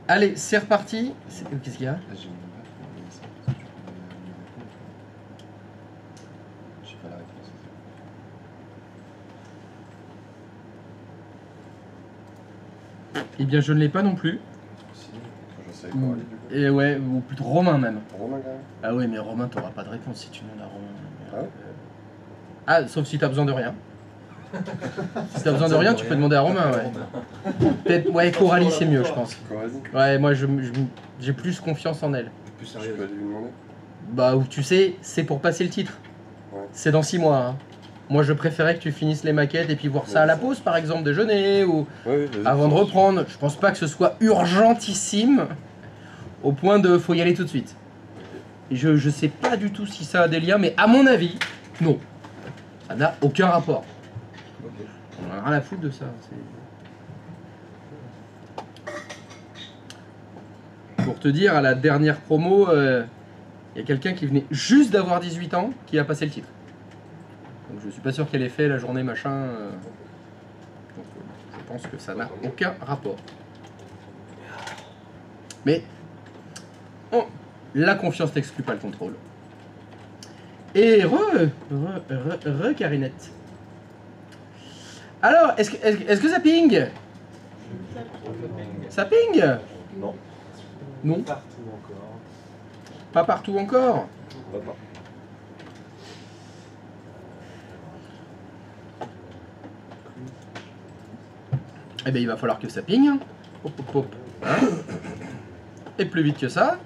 Allez, c'est reparti. Qu'est-ce qu'il y a? Eh bien, je ne l'ai pas non plus. Et ouais, ou plutôt Romain même. Romain quand même. Ah ouais, mais Romain, t'auras pas de réponse si tu demandes à Romain. Ah ouais. Ah, sauf si t'as besoin de rien. Si t'as besoin de rien, tu peux demander à Romain, ouais. Peut-être, ouais, Coralie, c'est mieux, je pense. Coralie. Ouais, moi, j'ai plus confiance en elle. Plus Je sérieux. peux aller lui demander. Bah, tu sais, c'est pour passer le titre. Ouais. C'est dans 6 mois. Hein. Moi, je préférais que tu finisses les maquettes et puis voir ça à la pause, par exemple, déjeuner ou avant de reprendre. Je pense pas que ce soit urgentissime au point de faut y aller tout de suite. Et je sais pas du tout si ça a des liens, mais à mon avis, non. Ça n'a aucun rapport. On a rien à foutre de ça. Pour te dire, à la dernière promo, il y a quelqu'un qui venait juste d'avoir 18 ans qui a passé le titre. Donc je suis pas sûr qu'elle ait fait la journée machin. Donc je pense que ça n'a aucun rapport. Mais la confiance n'exclut pas le contrôle. Et re Carinette. Alors, est-ce que ça ping? Ça ping? Non. Non. Partout encore. Pas partout encore. Pas. Eh bien, il va falloir que ça ping. Hop, hop, hop. Hein? Et plus vite que ça.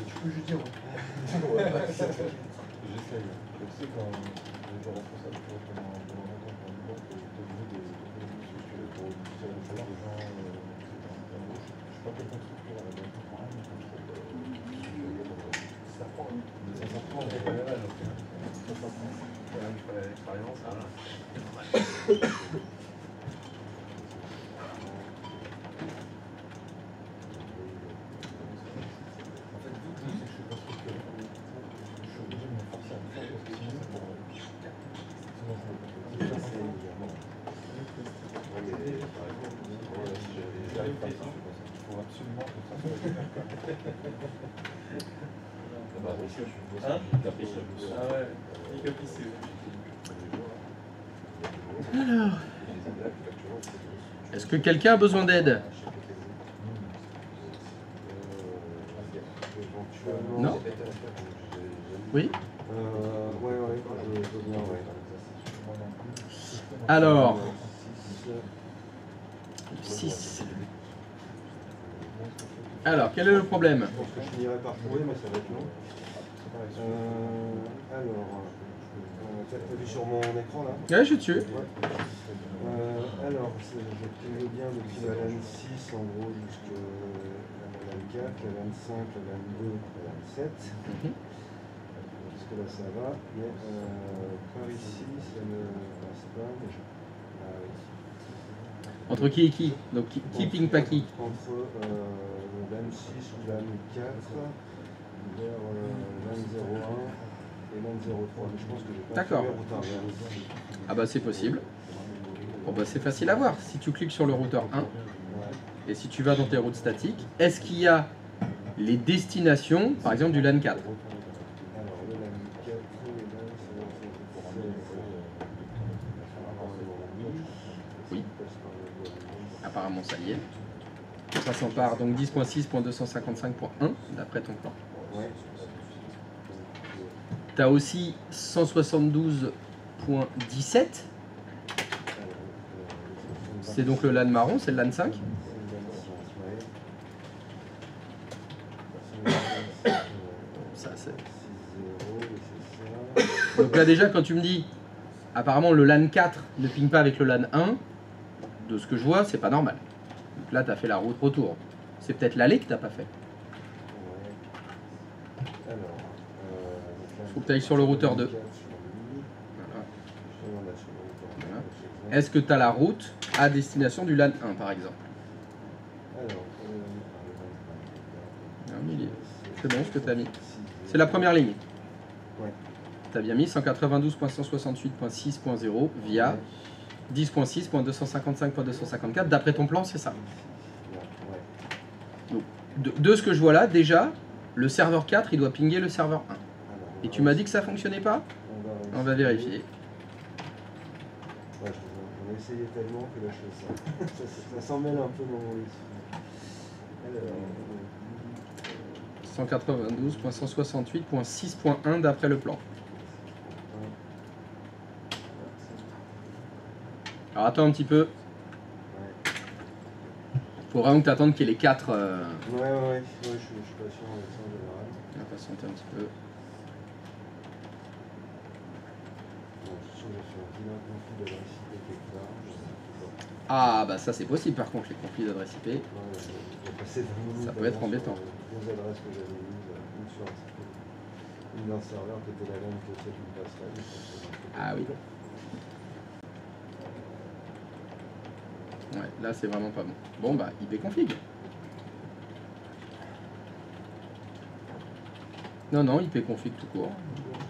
Tu peux juste dire. J'essaye. Je sais quand je responsable pendant longtemps pour une banque, au niveau des pour différents des gens, je sais pas quel constructeur à la banque. Ça prend. Ça prend, mais il faut l'expérience. Alors, est-ce que quelqu'un a besoin d'aide? Non? Oui? Ouais, je veux bien, ouais. Alors, 6. Alors, quel est le problème? Je pense que je finirai par trouver, mais ça va être long. Alors, t'as vu sur mon écran là? Ouais, je suis dessus. Ouais. Alors, je ping bien depuis la LAN 6 en gros jusqu'à la LAN 4, la LAN 5, la LAN 2, la LAN 7. Parce que là ça va, mais par ici, ça ne passe pas. Entre qui et qui? Donc qui ping pas qui? Entre LAN 6 ou LAN 4 vers LAN 01 et LAN 03. Mais je pense que j'ai pas fait le routeur. Ah bah c'est possible. Bon bah c'est facile à voir. Si tu cliques sur le routeur 1 et si tu vas dans tes routes statiques, est-ce qu'il y a les destinations, par exemple du LAN 4? Oui. Apparemment ça y est. Ça s'empare donc 10.6.255.1 d'après ton plan. Tu as aussi 172.17. C'est donc le LAN marron, c'est le LAN 5. Ça, donc là déjà quand tu me dis apparemment le LAN 4 ne ping pas avec le LAN 1, de ce que je vois c'est pas normal. Donc là tu as fait la route retour. C'est peut-être l'aller que tu n'as pas fait. Faut que tu ailles sur le routeur 2. sur le routeur. Voilà. Est-ce que tu as la route à destination du LAN 1 par exemple? Alors, C'est bon ce que tu as mis. C'est la première ligne. Ouais. Tu as bien mis 192.168.6.0 via 10.6.255.254. D'après ton plan, c'est ça. Donc, de ce que je vois là, déjà, le serveur 4, il doit pinguer le serveur 1. Et tu m'as dit que ça fonctionnait pas? On va vérifier. Ouais, j'en ai essayé tellement que là, ça s'en mêle un peu dans mon lit. Alors, 192.168.6.1 d'après le plan. Alors attends un petit peu. Faut vraiment que tu attendes qu'il y ait les 4. Ouais, je suis patient avec ça en général. On va patienter un petit peu. Ah bah ça c'est possible par contre les conflits d'adresse IP. Ça peut être embêtant. Deux adresses que j'avais mises, une sur une d'un serveur qui était la même que celle d'une passerelle. Ah oui. Ouais, là c'est vraiment pas bon. Bon bah IP config. Non, IP config tout court.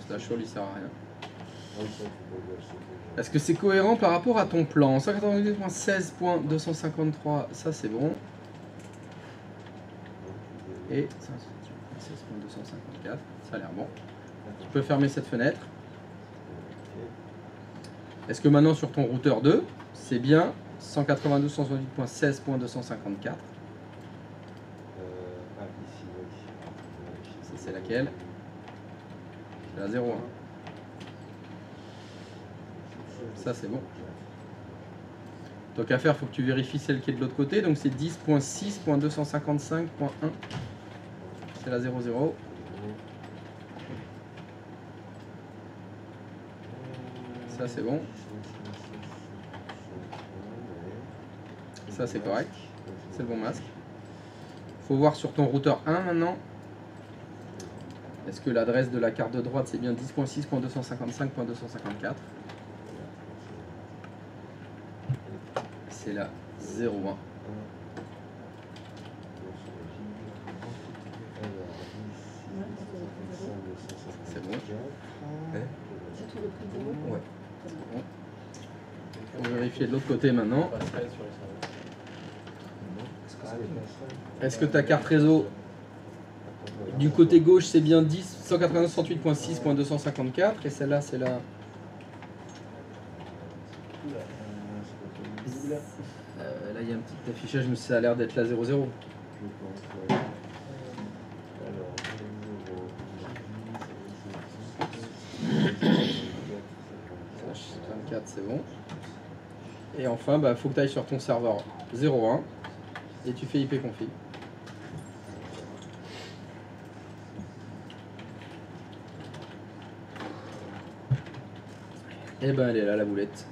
Ça surely sert à rien. Est-ce que c'est cohérent par rapport à ton plan? 192.16.253, ça c'est bon. Et 16.254, ça a l'air bon. Tu peux fermer cette fenêtre. Est-ce que maintenant sur ton routeur 2, c'est bien 192.168.16.254? Ça c'est laquelle? C'est la 01. Ça c'est bon. Donc à faire, il faut que tu vérifies celle qui est de l'autre côté. Donc c'est 10.6.255.1. C'est la 00. Ça c'est bon. Ça c'est correct. C'est le bon masque. Faut voir sur ton routeur 1 maintenant. Est-ce que l'adresse de la carte de droite c'est bien 10.6.255.254? C'est la 01. C'est bon. Ouais. On va vérifier de l'autre côté maintenant. Est-ce que ta carte réseau du côté gauche c'est bien 192.168.6.254 et celle-là c'est la... Là il y a un petit affichage mais ça a l'air d'être la 00. 24 c'est bon. Et enfin bah faut que tu ailles sur ton serveur 01 et tu fais IP config. Et ben elle est là la boulette.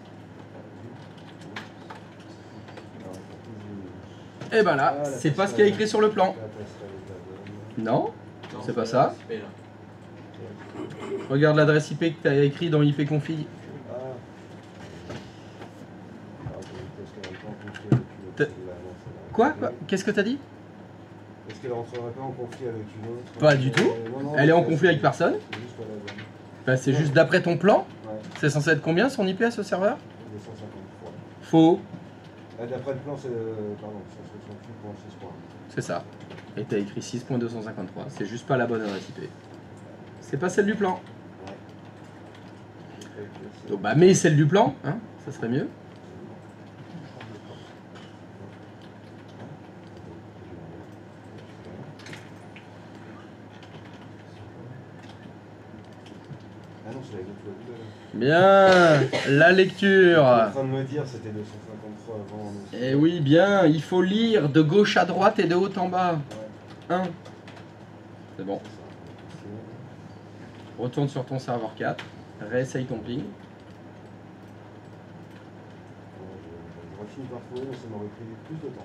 Et ben là, c'est pas ce qu'il y a écrit sur le plan. Non, c'est pas ça. Regarde l'adresse IP que tu as écrit dans IP config. Quoi? Qu'est-ce que tu as dit? Est-ce qu'elle rentrerait pas en conflit avec une autre? Pas du tout. Elle est en conflit avec personne. Bah, c'est juste d'après ton plan. C'est censé être combien son IP à ce serveur? 253. Faux. D'après le plan, c'est 168.6. C'est ça. Et t'as écrit 6.253. C'est juste pas la bonne adresse IP. C'est pas celle du plan. Donc bah mets celle du plan, hein, ça serait mieux. Bien, la lecture. Je suis en train de me dire, c'était 253 avant. Eh oui, bien, il faut lire de gauche à droite et de haut en bas. 1. C'est bon. Retourne sur ton serveur 4. Réessaye ton ping. J'aurais fini par trouver, mais ça m'aurait pris plus de temps.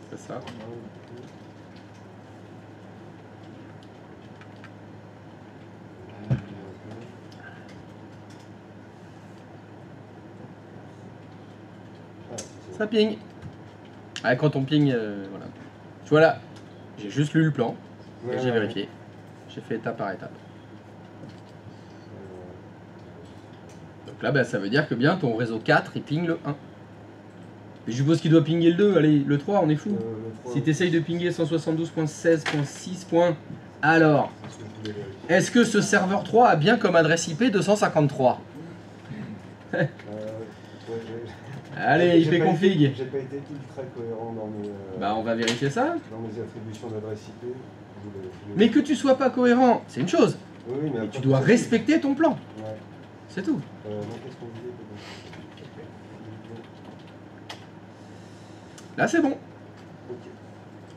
C'est ça. Ça ping. Ah, quand on ping, voilà. Tu vois là, j'ai juste lu le plan, et j'ai vérifié. J'ai fait étape par étape. Donc là, bah, ça veut dire que bien ton réseau 4, il ping le 1. Et je suppose qu'il doit pinguer le 2, allez, le 3, on est fou. Si tu essayes de pinguer 172.16.6 points, alors, est-ce que ce serveur 3 a bien comme adresse IP 253? Allez, IP config. J'ai pas été ultra cohérent dans mes... Bah, on va vérifier ça. Dans mes attributions d'adresse IP. Mais que tu sois pas cohérent, c'est une chose. Oui, mais tu dois respecter ton plan. Ouais. C'est tout. Qu'est-ce qu'on disait? Là, c'est bon. Okay.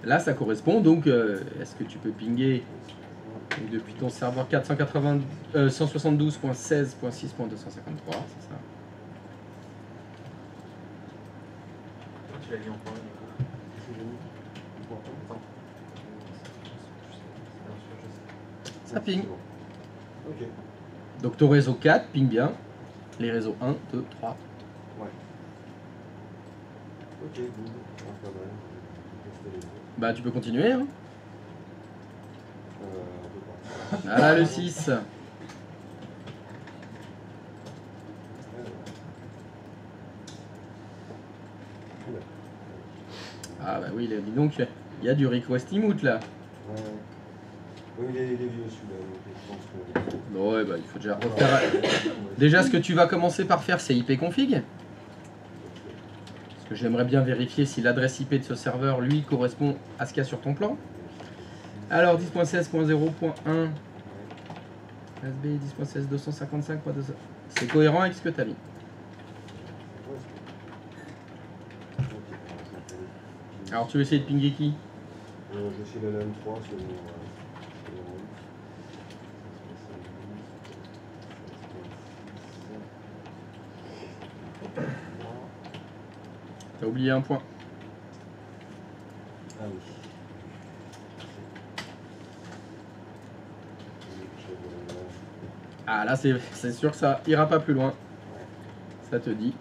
Là, ça correspond. Donc, est-ce que tu peux pinguer donc, depuis ton serveur 172.16.6.253, c'est ça. Tu l'as mis en point. Ça ping. Ok. Donc, ton réseau 4 ping bien. Les réseaux 1, 2, 3. Ouais. Ok, good. Bah, tu peux continuer. Hein. Ah là, le 6. Ah bah oui, dis donc, il y a du request emote là. Ouais. Oui, il est vieux celui-là, donc je pense que... Ouais, bah il faut déjà refaire... Déjà, ce que tu vas commencer par faire, c'est IP config. Parce que j'aimerais bien vérifier si l'adresse IP de ce serveur, lui, correspond à ce qu'il y a sur ton plan. Alors, 10.16.0.1 SB 10.16.255.2... C'est cohérent avec ce que tu as mis. Alors, tu veux essayer de pinguer qui? Je vais essayer la LM3, c'est bon. T'as oublié un point. Ah oui. Ah là, c'est sûr que ça ira pas plus loin. Ça te dit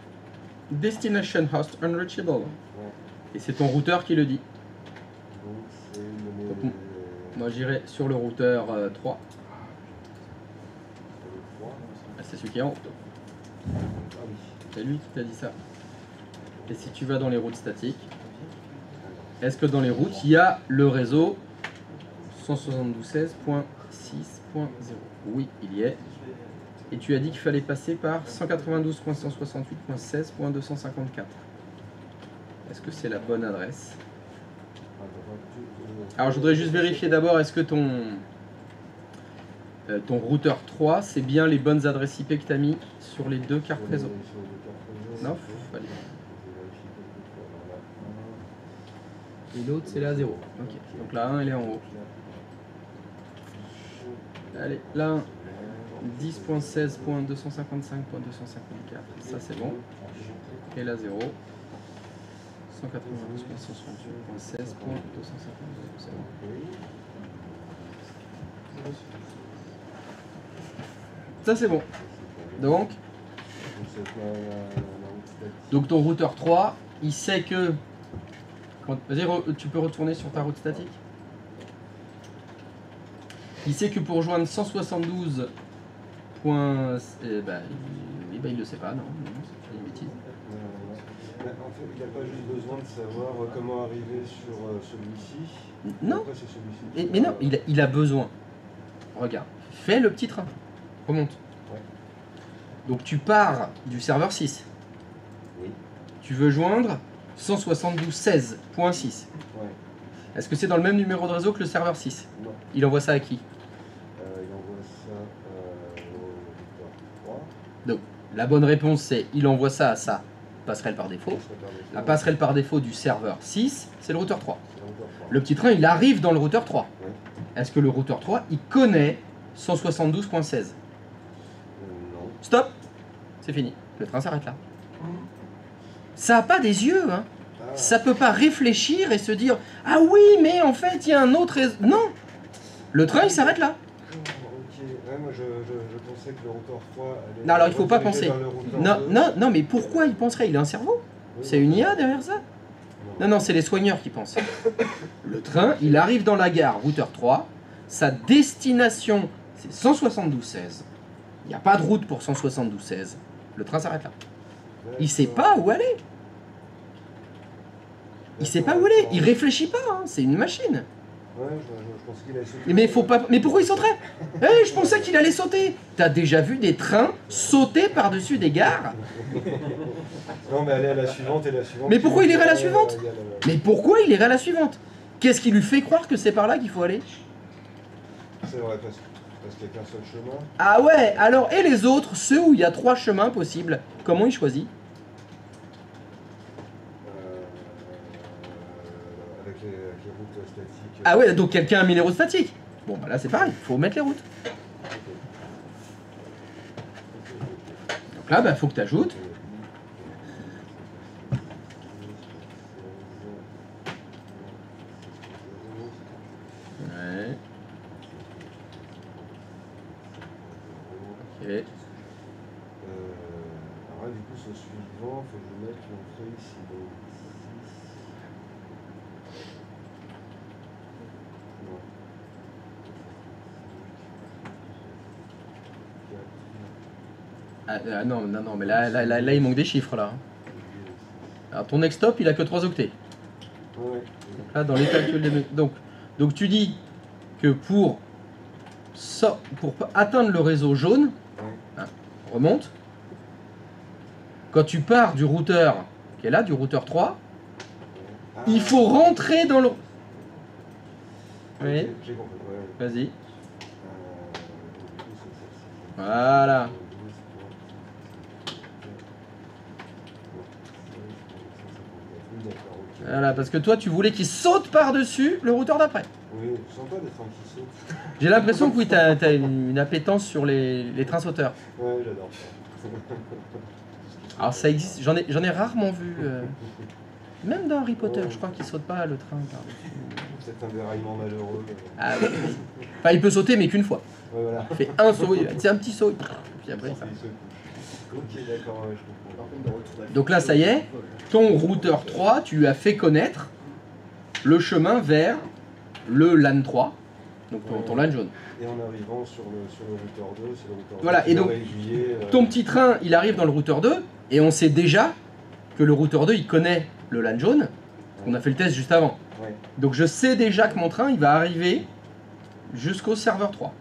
Destination Host Unreachable. Ouais. Et c'est ton routeur qui le dit. Donc c'est Donc, moi j'irai sur le routeur 3. Ah, c'est celui qui est en haut. Ah oui. C'est lui qui t'a dit ça. Et si tu vas dans les routes statiques, est-ce que dans les routes, il y a le réseau 172.16.6.0? Oui, il y est. Et tu as dit qu'il fallait passer par 192.168.16.254. Est-ce que c'est la bonne adresse? Alors je voudrais juste vérifier d'abord, est-ce que ton routeur 3, c'est bien les bonnes adresses IP que tu as mis sur les deux cartes réseau? Non, fallait. Et l'autre c'est la 0. Ok, donc la 1 elle est en haut. Allez, la 1, 10.16.255.254, ça c'est bon. Et la 0, 192.168.16.252, c'est bon. Ça c'est bon. Donc ton routeur 3, il sait que... Vas-y, tu peux retourner sur ta route statique. Il sait que pour rejoindre 172 points... il le sait pas, non, c'est une bêtise. En fait, il n'a pas juste besoin de savoir comment arriver sur celui-ci. Non, mais non, il a besoin. Regarde, fais le petit train, remonte. Ouais. Donc tu pars du serveur 6. Oui. Tu veux joindre 172.16.6. Ouais. Est-ce que c'est dans le même numéro de réseau que le serveur 6? Non. Il envoie ça à qui? Il envoie ça au routeur 3. Donc la bonne réponse c'est il envoie ça à sa passerelle par défaut. La passerelle par défaut du serveur 6, c'est le routeur 3. Le petit train, il arrive dans le routeur 3. Ouais. Est-ce que le routeur 3, il connaît 172.16? Non. Stop! C'est fini. Le train s'arrête là. Ça n'a pas des yeux, hein. Ça peut pas réfléchir et se dire « Ah oui, mais en fait, il y a un autre réseau... » Non! Le train, il s'arrête là. Ok, ouais, moi je pensais que le routeur 3 allait... Non, alors il faut pas penser. Non, mais pourquoi il penserait? Il a un cerveau? C'est une IA derrière ça? Non, non, c'est les soigneurs qui pensent. Le train, il arrive dans la gare, routeur 3. Sa destination, c'est 172-16. Il n'y a pas de route pour 172-16. Le train s'arrête là. Il sait pas où aller. Il sait pas où aller. Il réfléchit pas. Hein. C'est une machine. Ouais, je pense qu'il a sauté. Mais faut pas. Mais pourquoi il sauterait? Eh, je pensais qu'il allait sauter. T'as déjà vu des trains sauter par-dessus des gares? Non, mais aller à la suivante et la suivante. Mais pourquoi il irait à la suivante? Mais pourquoi il irait à la suivante? Qu'est-ce qui lui fait croire que c'est par là qu'il faut aller? C'est vrai, parce qu'il n'y a qu'un seul chemin. Ah ouais, alors, et les autres, ceux où il y a 3 chemins possibles, comment il choisit? Avec les routes statiques. Ah ouais, donc quelqu'un a mis les routes statiques. Bon, bah là c'est pareil, il faut mettre les routes. Donc là, bah faut que tu ajoutes. Ouais. Ok. Alors là, du coup, ce suivant, il faut que je mette l'entrée ici. Donc, 6. Ah non, non, non, mais là il manque des chiffres là. Alors ton next stop, il a que 3 octets. Ouais. Donc là, dans les calculs des... Donc tu dis que pour atteindre le réseau jaune, hein, remonte. Quand tu pars du routeur qui est là, du routeur 3, il faut rentrer dans le... Oui, J'ai compris, ouais. vas-y. Du coup, c'est Voilà. Voilà, parce que toi, tu voulais qu'il saute par-dessus le routeur d'après. Oui, sympa des trains qui sautent. J'ai l'impression que oui, t'as une appétence sur les trains sauteurs. Ouais, j'adore ça. Alors ça existe, j'en ai rarement vu. Même dans Harry Potter, je crois qu'il saute pas le train par-dessus. C'est un déraillement malheureux. Ah oui. Enfin, il peut sauter, mais qu'une fois. Ouais, voilà. Il fait un saut, c'est un petit saut. Puis après, ça. Ok, d'accord, ouais, je comprends. Donc là, ça y est, ton routeur 3, tu lui as fait connaître le chemin vers le LAN 3, donc ton LAN jaune. Et en arrivant sur le routeur 2, c'est le routeur 2. Voilà, et donc, ton petit train, il arrive dans le routeur 2, et on sait déjà que le routeur 2, il connaît le LAN jaune, parce qu'on a fait le test juste avant. Ouais. Donc je sais déjà que mon train, il va arriver jusqu'au serveur 3.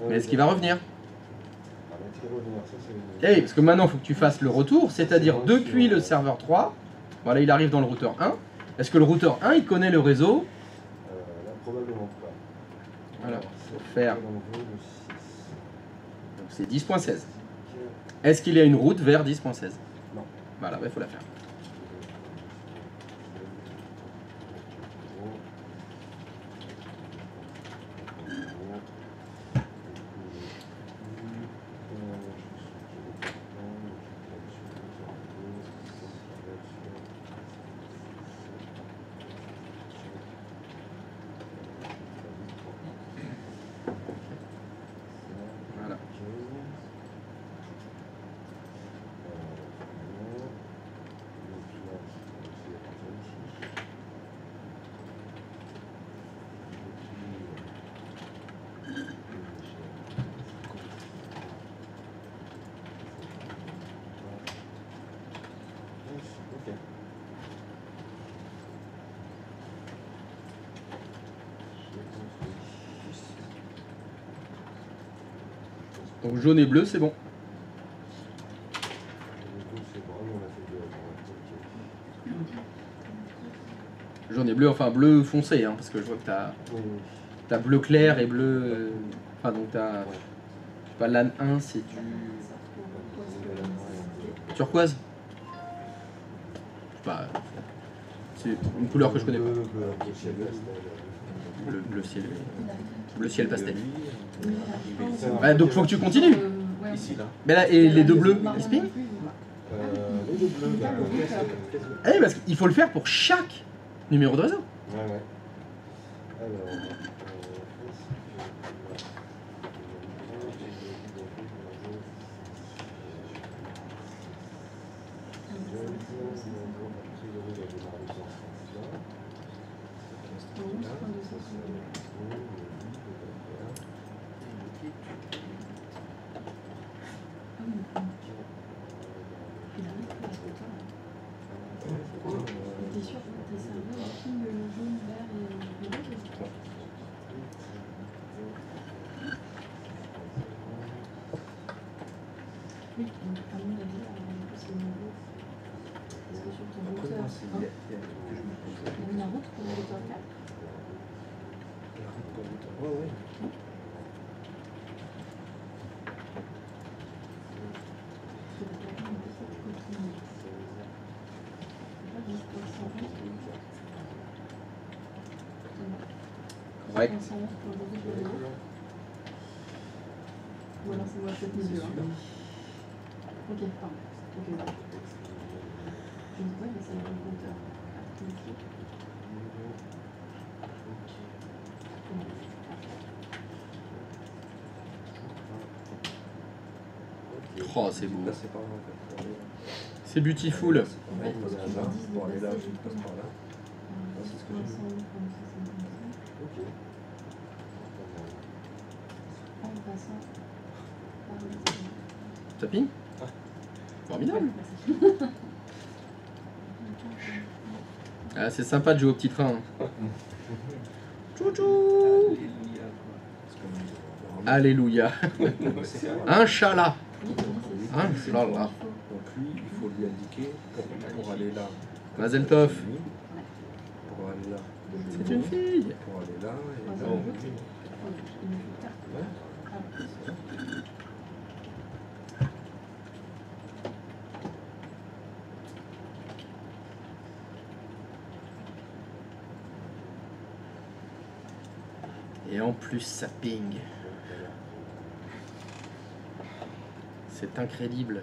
Mais est-ce qu'il va revenir? Eh oui, parce que maintenant, il faut que tu fasses le retour, c'est-à-dire depuis le serveur 3, voilà, il arrive dans le routeur 1. Est-ce que le routeur 1, il connaît le réseau? Là, probablement pas. Voilà, il faut faire. Donc c'est 10.16. Est-ce qu'il y a une route vers 10.16? Non. Voilà, il faut la faire. Donc jaune et bleu, c'est bon. Jaune et bleu, enfin bleu foncé, hein, parce que je vois que t'as bleu clair et bleu... Enfin donc t'as... Je sais pas, LAN 1 c'est du... Turquoise? Je sais pas... C'est une couleur que je connais pas. Bleu ciel pastel. Ouais, donc faut que tu continues. Ici, là. Mais là, et les deux bleus, ils se pingent? Les deux bleus, Ah oui, parce qu'il faut le faire pour chaque numéro de réseau. Ouais, ouais. Alors, Oui, donc à mon avis, c'est une route. Est-ce que sur ton Après, routeur, moi, il y a un truc que je me pose. il y a une route pour le routeur 4? La route pour le temps. Ouais, ouais. Ouais. Ou alors c'est moi peut-être milieu. Ok, pardon. Ok, d'accord. Je ne sais pas, mais c'est le compteur. Oh, c'est beau. Là, c'est pas mal. C'est beautiful. C'est pareil, il y a là, pour aller là, je passe par là. Là, c'est ce que j'ai vu. Ok. En passant par le Tapping. Formidable. Ah, c'est sympa de jouer au petit train. Hein. Tchou-tchou. Alléluia. Inch'Allah. Inch'Allah. Donc lui, il faut lui indiquer pour aller là. Mazel tov. Pour aller là. C'est une fille. Pour aller là et là. Et en plus, ça ping. C'est incroyable.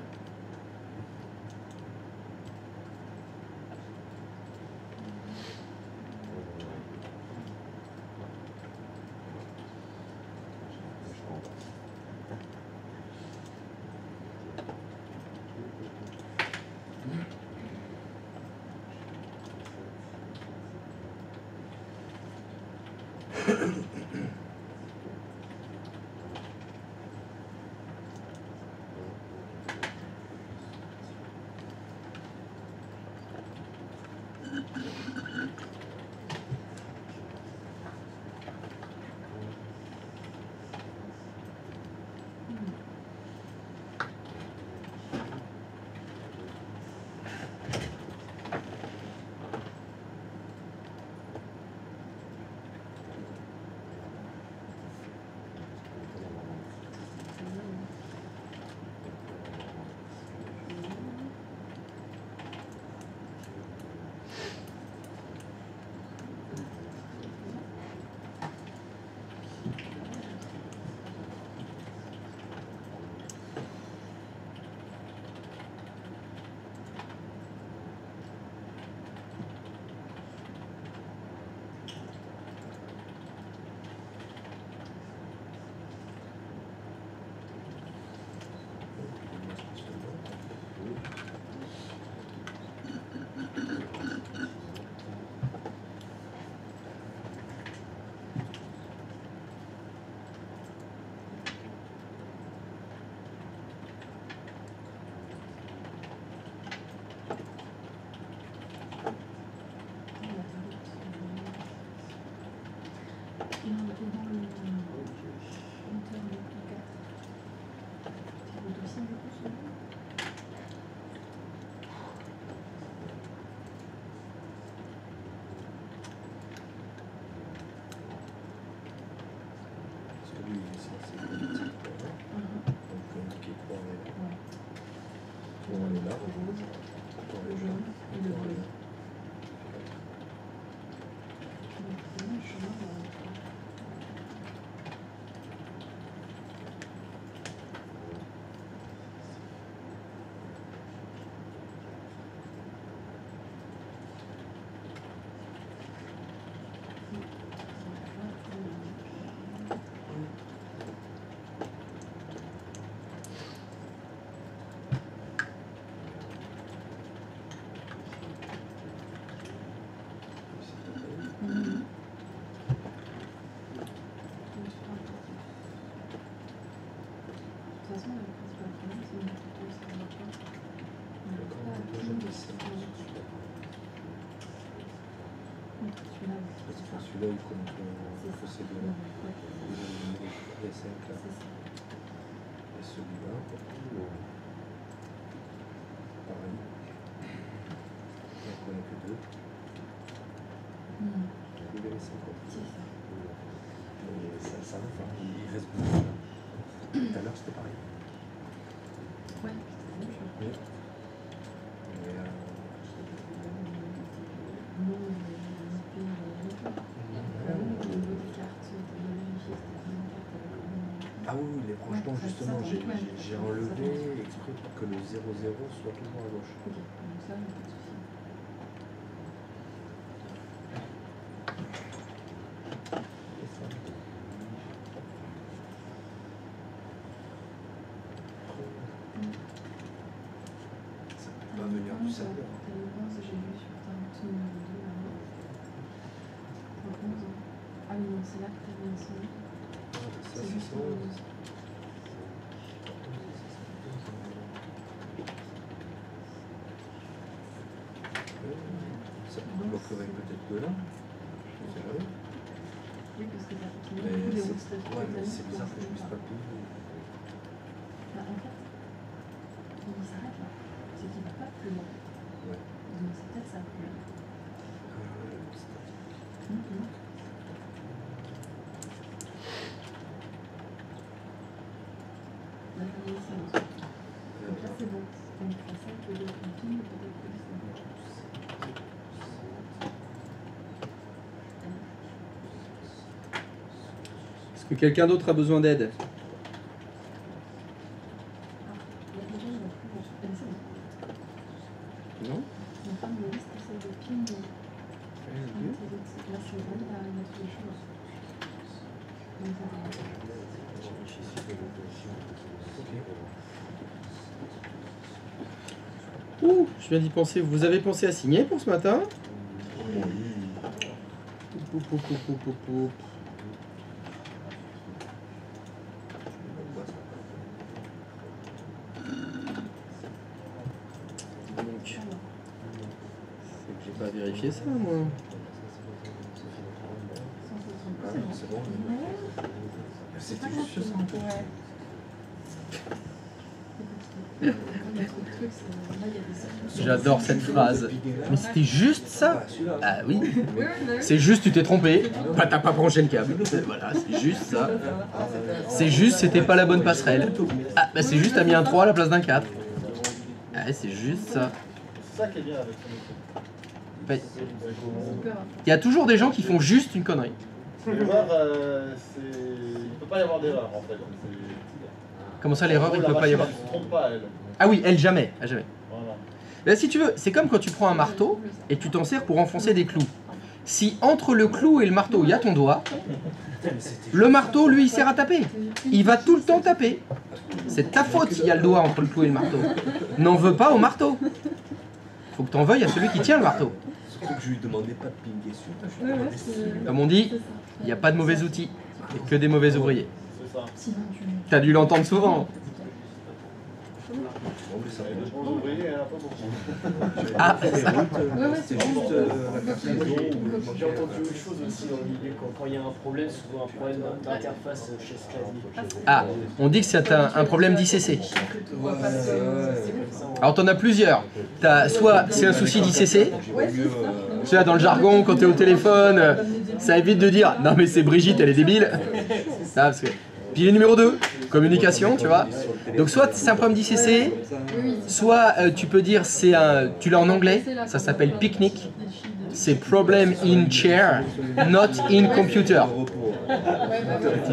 Celui-là, il compte le fossé de là. Il y a 5 là. Et celui-là. on a que 2. Il y avait 50. Et ça va faire. Il reste beaucoup. Tout à l'heure, c'était pareil. Ouais. Oui. Ah oui, les franchement, justement, j'ai enlevé exprès pour que le 0,0 soit toujours à gauche. Ok, donc ça, pas de souci. Ça peut pas venir du serveur. T'as le 11, j'ai vu sur ta route numéro 2 là. Le 11. Ah oui, non, c'est là que t'as mis son. Ça, C'est juste ça. le 12. Ça bloquerait peut-être de là. Je sais jamais. Oui, parce que t'as fait Mais les c'est routes statutaires. ouais, mais c'est bizarre que je puisse pas payer. Bah, en fait, il s'arrête là. C'est qu'il va pas plus loin. Ouais. Donc c'est peut-être ça le problème. La famille séance. Donc là c'est bon. Donc la 5 de camping, peut-être que c'est bon. Est-ce que quelqu'un d'autre a besoin d'aide? Ah, il y a des gens qui vont plus loin. Mais c'est bon. Non? Ma femme me dit que c'est de ping. Là c'est bon, il y a mettre les choses. Donc ça va. Ouh, je viens d'y penser. Vous avez pensé à signer pour ce matin? Poup, poup, poup, poup, poup, poup. Donc, c'est que j'ai pas vérifié ça, moi. Ah, c'est bon. C'était C'était juste juste ça. Ouais. Il y a trop de trucs, là il y a des solutions. J'adore cette phrase. Mais c'était juste ça? Ah oui. Oui, oui, C'est juste, tu t'es trompé. Bah, t'as pas branché le câble. Voilà, c'est juste ça. C'est juste, c'était pas la bonne passerelle. Ah, bah c'est juste, t'as mis un 3 à la place d'un 4. Ah, c'est juste ça. C'est ça qui est bien avec ce métier. Bah, super. il y a toujours des gens qui font juste une connerie. L'erreur, il peut pas y avoir d'erreur en fait. Comment ça, l'erreur, il peut pas y avoir? Elle ne se trompe pas, elle. Ah oui, elle jamais. Ah, jamais. Voilà. Là, si tu veux, c'est comme quand tu prends un marteau et tu t'en sers pour enfoncer des clous. Si entre le clou et le marteau, il y a ton doigt, le marteau, lui, il sert à taper. Il va tout le temps taper. C'est ta faute s'il y a le doigt entre le clou et le marteau. N'en veux pas au marteau. Faut que t'en veuilles à celui qui tient le marteau. Surtout que je lui demandais pas de pinguer dessus. Ouais, ouais, c'est Comme on dit, c'est ça. il n'y a pas de mauvais outils, il n'y a que des mauvais ouvriers. C'est ça. Sinon, tu. T'as dû l'entendre souvent. Bon, mais ça Et les va. bons ouvriers, il n'y en a pas beaucoup. Ah, C'est ça. c'est juste la carte réseau ou J'ai entendu autre chose aussi dans le milieu, quand il y a un problème, souvent un problème d'interface chez ce clavier. Ah, on dit que c'est un problème d'ICC. Alors t'en as plusieurs. Soit c'est un souci d'ICC, tu sais, dans le jargon, quand t'es au téléphone, ça évite de dire « Non mais c'est Brigitte, elle est débile ». Ça, parce que... Puis le numéro 2, communication, tu vois. Donc soit c'est un problème d'ICC, soit tu peux dire tu l'as en anglais, ça s'appelle picnic. C'est problem in chair, not in computer.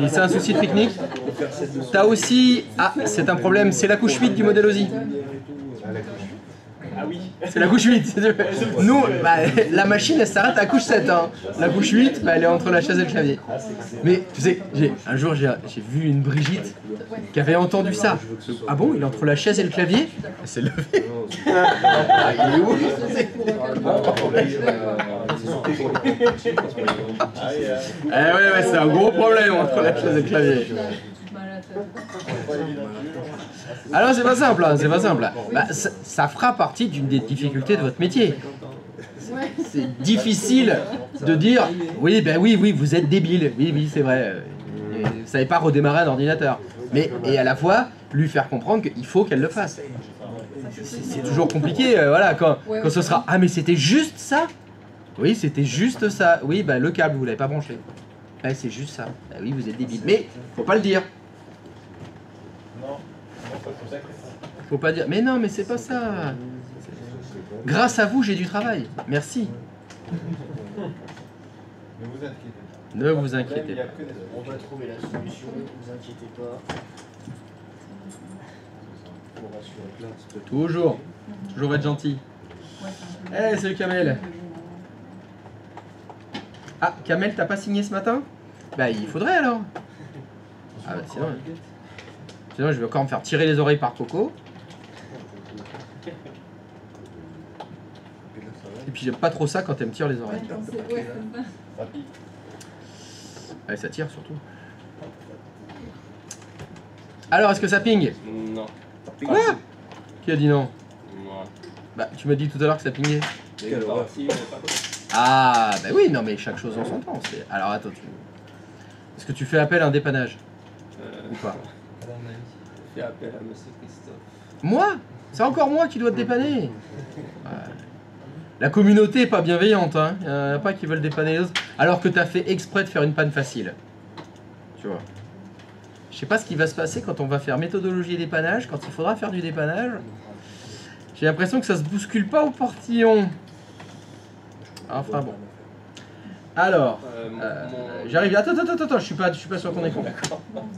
C'est un souci de pique-nique. T'as aussi, c'est un problème, c'est la couche 8 du modèle OSI. Ah oui. C'est la couche 8. Nous, bah, la machine elle s'arrête à la couche 7. Hein. La couche 8, bah, elle est entre la chaise et le clavier. Mais tu sais, un jour j'ai vu une Brigitte qui avait entendu ça. Ah bon, il est entre la chaise et le clavier? Elle s'est levée. Il est où? Ouais, c'est un gros problème entre la chaise et le clavier. Alors c'est pas simple, hein, c'est pas simple. Bah, ça fera partie d'une des difficultés de votre métier. C'est difficile de dire oui, ben oui, vous êtes débile. Oui, c'est vrai. Vous savez pas redémarrer un ordinateur. Mais et à la fois lui faire comprendre qu'il faut qu'elle le fasse. C'est toujours compliqué, voilà, quand ce sera... Ah mais c'était juste ça? Oui, c'était juste ça. Oui, bah le câble, vous l'avez pas branché. Ouais, c'est juste ça. Bah oui, vous êtes débile. Mais, faut pas le dire. Non, c'est ça que Faut pas dire... Mais non, mais c'est pas ça. Grâce à vous, j'ai du travail. Merci. Ne vous inquiétez pas. Ne vous inquiétez pas. On va trouver la solution, ne vous inquiétez pas. Pour rassurer. Toujours. Toujours être gentil. Eh, salut Kamel. Ah, Kamel, t'as pas signé ce matin? Bah, il faudrait alors. Ah bah sinon je vais encore me faire tirer les oreilles par Coco. Et puis j'aime pas trop ça quand elle me tire les oreilles. Ouais, ça tire surtout. Alors, est-ce que ça ping? Non. Quoi? Qui a dit non? Moi. Bah, tu m'as dit tout à l'heure que ça pingait. Quelle horreur. Si, mais pas quoi. Ah, bah oui, non mais chaque chose en son temps. Alors attends, est-ce que tu fais appel à un dépannage? Ou pas? Je fais appel à monsieur Christophe. Moi? C'est encore moi qui dois te dépanner. Ouais. La communauté est pas bienveillante, hein. Il y en a pas qui veulent dépanner les autres. Alors que t'as fait exprès de faire une panne facile. Tu vois. Je sais pas ce qui va se passer quand on va faire méthodologie et dépannage, quand il faudra faire du dépannage. J'ai l'impression que ça se bouscule pas au portillon. Enfin bon. Alors, j'arrive. Attends, je suis pas sur ton écran.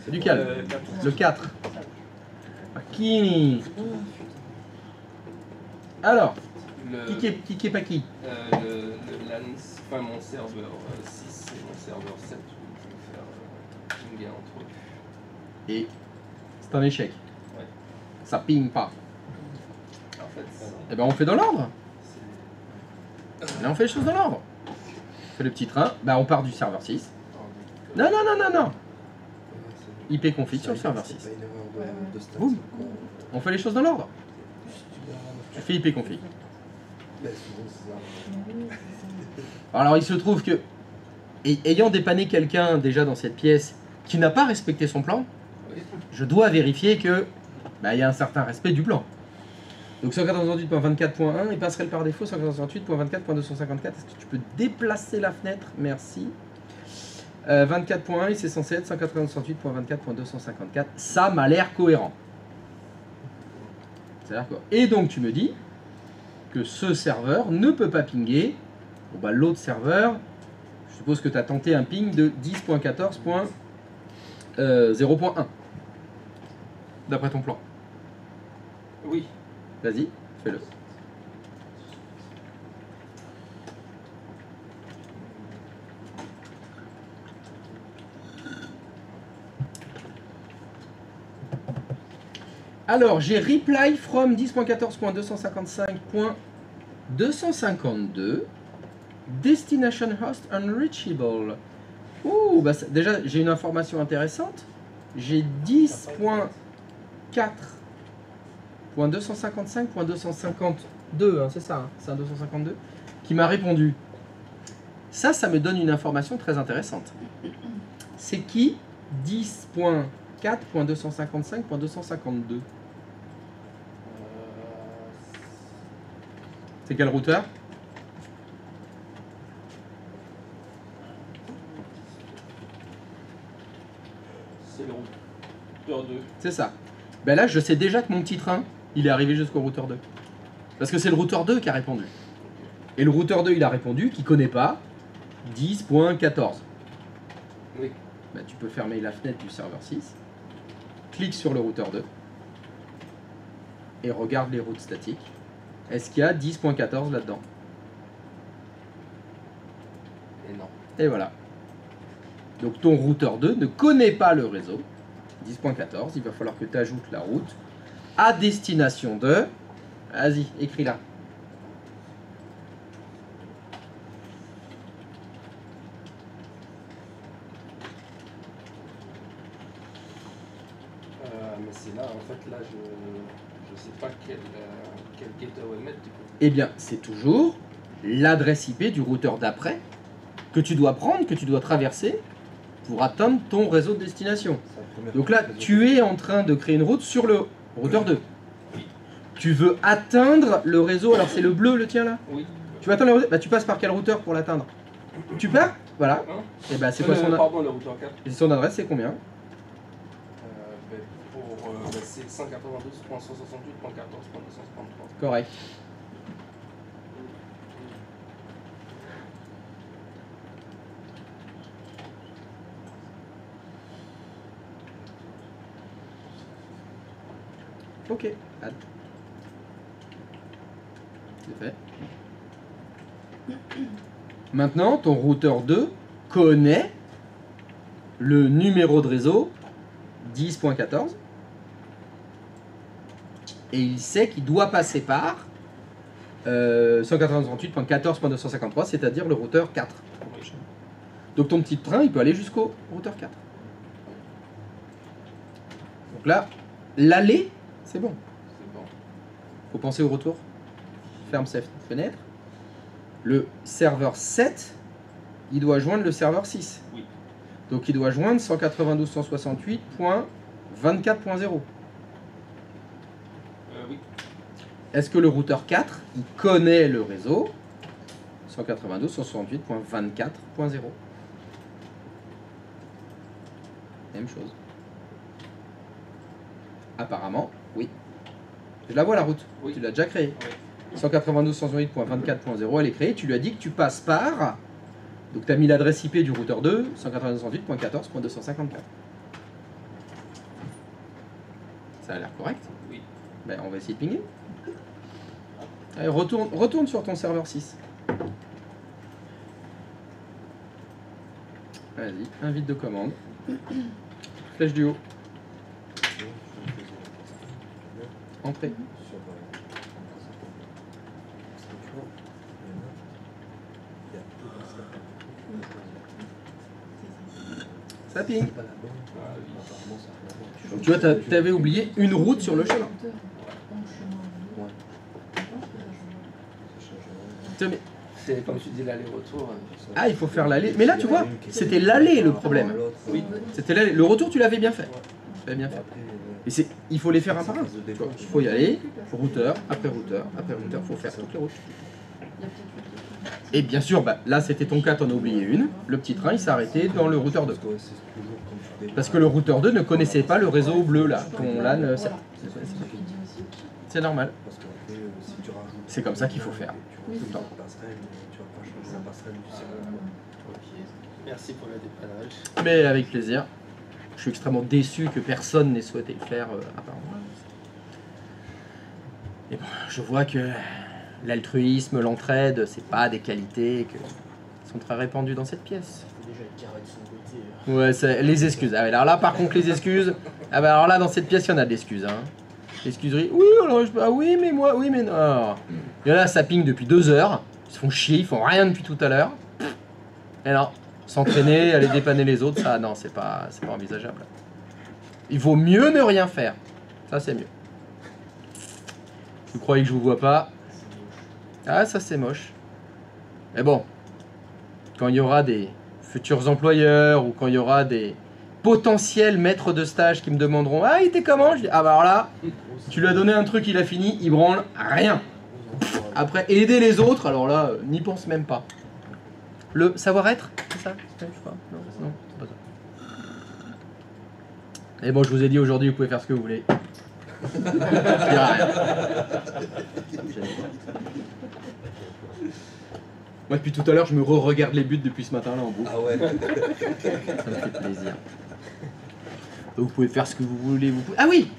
C'est du calme. Le 4. Akini. Alors, qui est pas qui? Le LAN, enfin mon serveur 6 et mon serveur 7, où je vais faire pinguer entre eux. Et c'est un échec. Ouais. Ça ping pas. En fait, Eh ben on fait dans l'ordre. Là on fait les choses dans l'ordre. On fait le petit train. Bah on part du serveur 6. Non. IP config sur le serveur 6. Boum. On fait les choses dans l'ordre. Tu fais IP config. Alors il se trouve que, ayant dépanné quelqu'un déjà dans cette pièce qui n'a pas respecté son plan, je dois vérifier que il y a un certain respect du plan. Donc 198.24.1, il passerait par défaut 198.24.254. Est-ce que tu peux déplacer la fenêtre? Merci. 24.1 et c'est censé être 198.24.254. Ça m'a l'air cohérent. C'est-à-dire quoi? Et donc tu me dis que ce serveur ne peut pas pinguer. Bon, bah, l'autre serveur, je suppose que tu as tenté un ping de 10.14.0.1 d'après ton plan. oui. Vas-y, fais-le. Alors, j'ai reply from 10.14.255.252 destination host unreachable. Ouh, bah déjà, j'ai une information intéressante. J'ai 10.4.255.252, hein, c'est ça, hein, c'est un 252, qui m'a répondu. Ça me donne une information très intéressante. C'est qui 10.4.255.252? C'est quel routeur? C'est le routeur 2. C'est ça. Ben là, je sais déjà que mon petit train, il est arrivé jusqu'au routeur 2. Parce que c'est le routeur 2 qui a répondu. Et le routeur 2, il a répondu qu'il ne connaît pas 10.14. Oui. Ben, tu peux fermer la fenêtre du serveur 6. Clique sur le routeur 2. Et regarde les routes statiques. Est-ce qu'il y a 10.14 là-dedans? Et non. Et voilà. Donc ton routeur 2 ne connaît pas le réseau. 10.14, il va falloir que tu ajoutes la route à destination de... Vas-y, écris-la. Mais c'est là, en fait, là, je sais pas quel gateway mettre du coup. Eh bien, c'est toujours l'adresse IP du routeur d'après que tu dois prendre, que tu dois traverser pour atteindre ton réseau de destination. Donc là, tu es en train de créer une route sur le routeur 2. Tu veux atteindre le réseau, alors c'est le bleu le tien là? Oui. Tu veux atteindre le réseau? Bah tu passes par quel routeur pour l'atteindre? Tu pars? Voilà. Hein? Et bah c'est quoi son Pardon, le routeur 4. et son adresse, c'est combien? C'est 192.168.14.253. Correct. Ok, add. C'est fait. Maintenant, ton routeur 2 connaît le numéro de réseau 10.14 et il sait qu'il doit passer par 198.14.253, c'est-à-dire le routeur 4. Donc ton petit train, il peut aller jusqu'au routeur 4. Donc là, l'aller, c'est bon. C'est bon. Faut penser au retour. Ferme cette fenêtre. Le serveur 7, il doit joindre le serveur 6. Oui. Donc il doit joindre 192.168.24.0. Oui. Est-ce que le routeur 4, il connaît le réseau 192.168.24.0? Même chose. Apparemment, oui. Je la vois la route. Oui. Tu l'as déjà créée. Oui. 192.168.24.0, elle est créée. Tu lui as dit que tu passes par. Donc tu as mis l'adresse IP du routeur 2, 192.168.14.254. Ça a l'air correct? Oui. Ben, on va essayer de pinguer. Allez, retourne sur ton serveur 6. Vas-y, invite de commande. Flèche du haut. Entrée. Ça ping. Donc tu vois, t'avais oublié une route sur le chemin. Tiens, mais- C'est comme tu dis l'aller-retour. Ah, il faut faire l'aller. Mais là, tu vois, c'était l'aller le problème. Oui. C'était l'aller. Le retour, tu l'avais bien fait. Tu l'avais bien fait. Et il faut les faire un par un. Il faut y aller, routeur, après routeur, après routeur, il faut faire toutes les routes. Et bien sûr, bah, là c'était ton cas, t'en as oublié une. Le petit train, il s'est arrêté dans le routeur 2. Parce que le routeur 2 ne connaissait pas le réseau bleu là, ton LAN 7. C'est normal. C'est comme ça qu'il faut faire. Tout le temps. Merci pour le dépannage. Mais avec plaisir. Je suis extrêmement déçu que personne n'ait souhaité le faire apparemment. Et bon, je vois que l'altruisme, l'entraide, c'est pas des qualités qui sont très répandues dans cette pièce. Il faut déjà le carré de son côté. Ouais, c'est les excuses. Ah, ouais, alors là, par contre, les excuses. Ah bah alors là, dans cette pièce, il y en a d'excuses. Hein. L'excuserie. Oui, alors ah oui, mais moi, oui, mais non. Et là, ça ping depuis 2 heures. Ils se font chier, ils font rien depuis tout à l'heure. Et non, s'entraîner, aller dépanner les autres, ça, non, c'est pas envisageable. Il vaut mieux ne rien faire. Ça, c'est mieux. Vous croyez que je vous vois pas? Ah, ça, c'est moche. Mais bon, quand il y aura des futurs employeurs ou quand il y aura des potentiels maîtres de stage qui me demanderont « Ah, il était comment ?» Je dis « Ah, bah alors là, tu lui as donné un truc, il a fini, il branle rien. » Après, aider les autres, alors là, n'y pense même pas. Le savoir-être, c'est ça? Je sais pas. Non, c'est pas ça. Et bon, je vous ai dit aujourd'hui, vous pouvez faire ce que vous voulez. Je dirai rien. Moi, depuis tout à l'heure, je me re-regarde les buts depuis ce matin-là en boucle. Ah ouais. Ça me fait plaisir. Donc, vous pouvez faire ce que vous voulez. Ah oui!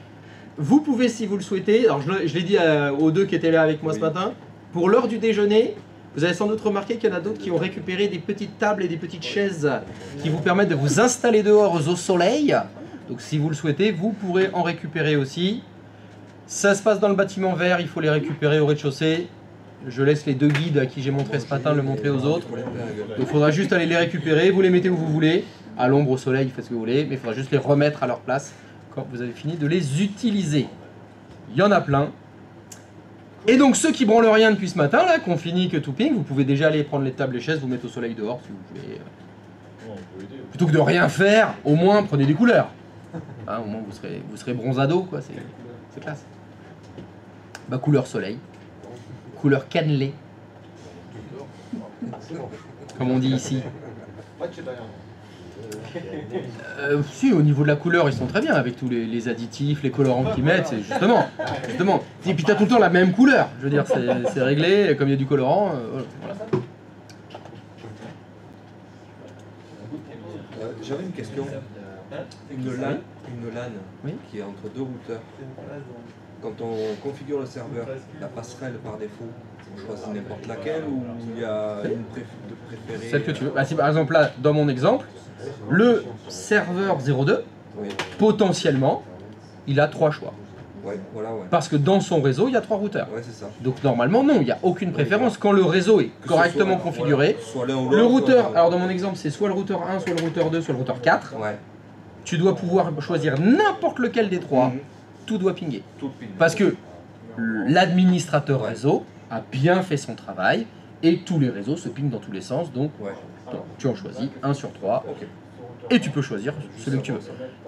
Vous pouvez, si vous le souhaitez, alors je l'ai dit aux deux qui étaient là avec moi ce matin, pour l'heure du déjeuner, vous avez sans doute remarqué qu'il y en a d'autres qui ont récupéré des petites tables et des petites chaises qui vous permettent de vous installer dehors au soleil. Donc si vous le souhaitez, vous pourrez en récupérer aussi. Ça se passe dans le bâtiment vert, il faut les récupérer au rez-de-chaussée. Je laisse les deux guides à qui j'ai montré ce matin le montrer aux autres. Donc il faudra juste aller les récupérer, vous les mettez où vous voulez, à l'ombre, au soleil, faites ce que vous voulez, mais il faudra juste les remettre à leur place quand vous avez fini de les utiliser. Il y en a plein. Et donc ceux qui branlent rien depuis ce matin, là, qu'on finit que tout ping, vous pouvez déjà aller prendre les tables et chaises, vous mettre au soleil dehors si vous voulez. Plutôt que de rien faire, au moins prenez des couleurs. Hein, au moins vous serez bronzado, quoi, c'est classe. Bah couleur soleil, couleur cannelée, comme on dit ici. Si, au niveau de la couleur, ils sont très bien avec tous les additifs, les colorants qu'ils mettent, c'est justement. Et puis t'as tout le temps la même couleur, je veux dire, c'est réglé, comme il y a du colorant, voilà. J'avais une question. Une LAN Oui. qui est entre deux routeurs. Quand on configure le serveur, la passerelle par défaut, on choisit n'importe laquelle ou il y a une préférée? Celle que tu veux. Bah, si par exemple là, dans mon exemple, le serveur 02, Oui. potentiellement, il a 3 choix. Ouais, voilà, ouais. Parce que dans son réseau, il y a 3 routeurs. Ouais, c'est ça. Donc normalement, non, il n'y a aucune préférence. Quand le réseau est correctement configuré, Soit l'un ou le l'autre, routeur, alors dans mon exemple, c'est soit le routeur 1, soit le routeur 2, soit le routeur 4. Ouais. Tu dois pouvoir choisir n'importe lequel des 3. Mhm. Tout doit pinguer. Tout ping. Parce que l'administrateur Ouais. réseau a bien fait son travail et tous les réseaux se pingent dans tous les sens. Donc Ouais. tu en choisis 1 sur 3 Ok. et tu peux choisir celui que tu veux.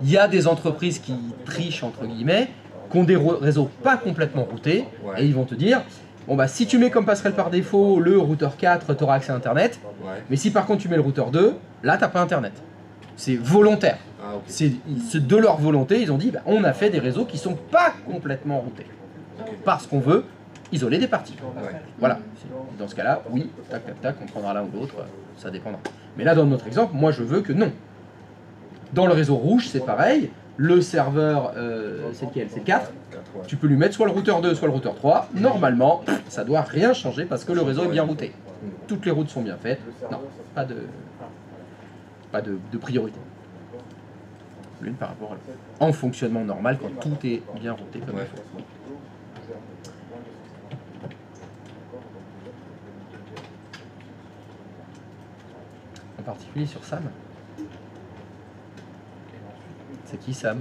Il y a des entreprises qui trichent, entre guillemets, qui ont des réseaux pas complètement routés Ouais. et ils vont te dire bon bah si tu mets comme passerelle par défaut le routeur 4, tu auras accès à Internet, Ouais. mais si par contre tu mets le routeur 2, là t'as pas Internet. C'est volontaire. Ah, ok. C'est de leur volonté, ils ont dit bah, on a fait des réseaux qui sont pas complètement routés. Parce qu'on veut isoler des parties. Ouais. Voilà. Dans ce cas-là, oui, tac, tac, tac, on prendra l'un ou l'autre, ça dépendra. Mais là, dans notre exemple, moi je veux que non. Dans le réseau rouge, c'est pareil. Le serveur, c'est lequel? C'est le 4. Ouais. Tu peux lui mettre soit le routeur 2, soit le routeur 3. Normalement, ça doit rien changer parce que le réseau est bien routé. Toutes les routes sont bien faites. Non, pas de priorité. L'une par rapport à l'autre. En fonctionnement normal, quand tout est bien routé comme Ouais. il faut. En particulier sur Sam. C'est qui Sam?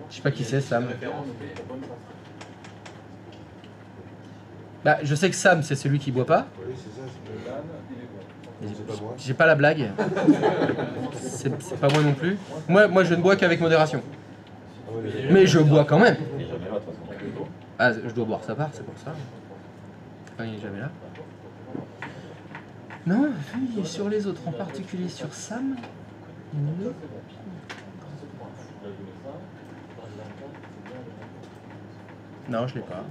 Je sais pas qui c'est Sam. Bah, je sais que Sam c'est celui qui boit pas. Oui, c'est ça, c'est pas moi. J'ai pas la blague. C'est pas moi non plus. Moi je ne bois qu'avec modération. Mais je bois quand même. Ah, je dois boire sa part, c'est pour ça. Enfin, il est jamais là. Non, oui, sur les autres, en particulier sur Sam. Non. Non, je l'ai pas.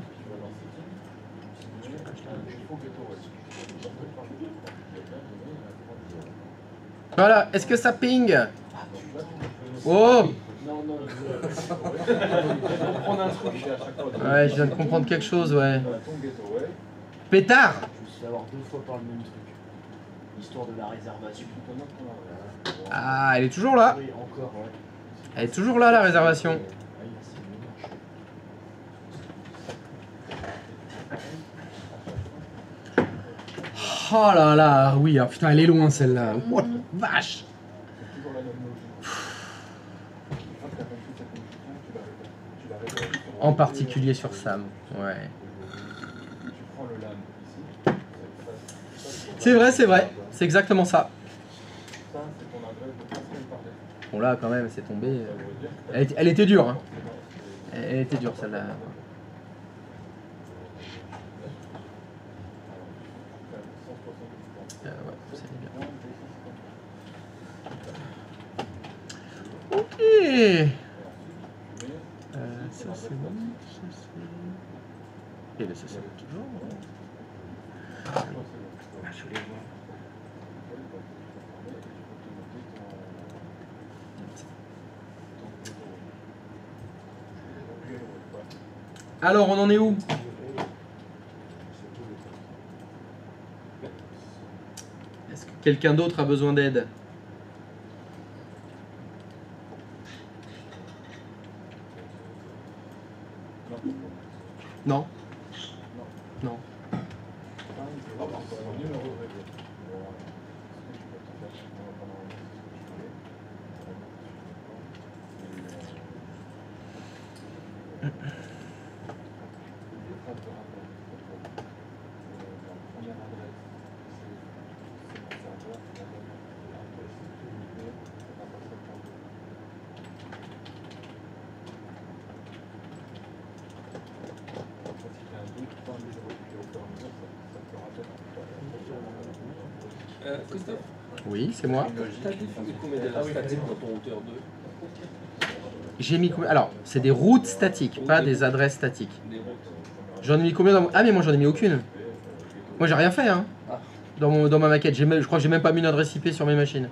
Voilà, est-ce que ça ping? Oh! Non, non, je viens de comprendre un truc à chaque fois. Ouais, je viens de comprendre quelque chose, ouais. Pétard! Je me suis fait avoir 2 fois par le même truc. L'histoire de la réservation. Ah, elle est toujours là. Oui, encore, ouais. Elle est toujours là, la réservation. Ah, il a ses mélanges. Oh là là, oui, ah, putain, elle est loin celle-là. Oh, vache! En particulier sur Sam, ouais. C'est vrai, c'est exactement ça. Bon là, quand même, c'est tombé. Elle était dure, hein. Elle était dure celle-là. Ouais, ça allait bien. Ok. Ça c'est bon, ça c'est... Et bien ça c'est bon toujours. Ah, je voulais voir. Alors on en est où? Est-ce que quelqu'un d'autre a besoin d'aide? Non. Non. Christophe, Oui, c'est moi. t'as mis combien d'adresses statiques dans ton routeur 2? J'ai mis combien? Alors, c'est des routes statiques, pas des adresses statiques. Des routes. J'en ai mis combien dans mon... Ah, mais moi j'en ai mis aucune. Moi j'ai rien fait, hein. Ah. Dans ma maquette. Je crois que j'ai même pas mis une adresse IP sur mes machines.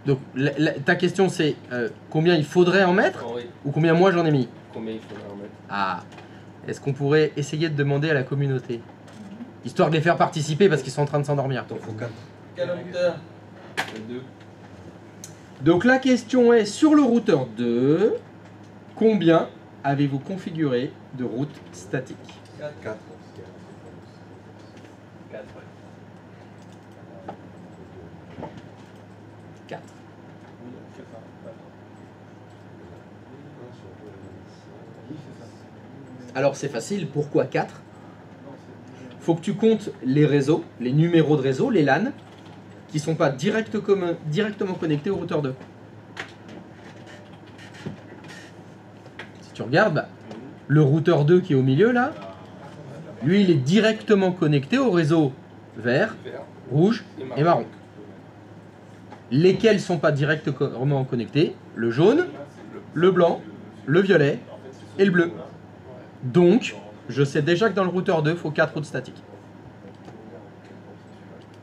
Donc, ta question c'est combien il faudrait en mettre Oh, oui. ou combien moi j'en ai mis? Combien il faudrait en mettre? Ah, est-ce qu'on pourrait essayer de demander à la communauté? Histoire de les faire participer parce qu'ils sont en train de s'endormir. T'en faut 4. Quel routeur? 2. Donc la question est, sur le routeur 2, combien avez-vous configuré de routes statiques? 4. 4, ouais. 4. Oui, c'est ça. Alors c'est facile, pourquoi 4? Faut que tu comptes les réseaux, les numéros de réseau, les LAN, qui ne sont pas directement connectés au routeur 2. Si tu regardes, bah, le routeur 2 qui est au milieu là, lui il est directement connecté au réseau vert, Vert rouge et marron. Lesquels ne sont pas directement connectés? Le jaune, le blanc, le violet et le bleu. Donc, je sais déjà que dans le routeur 2, il faut 4 routes statiques.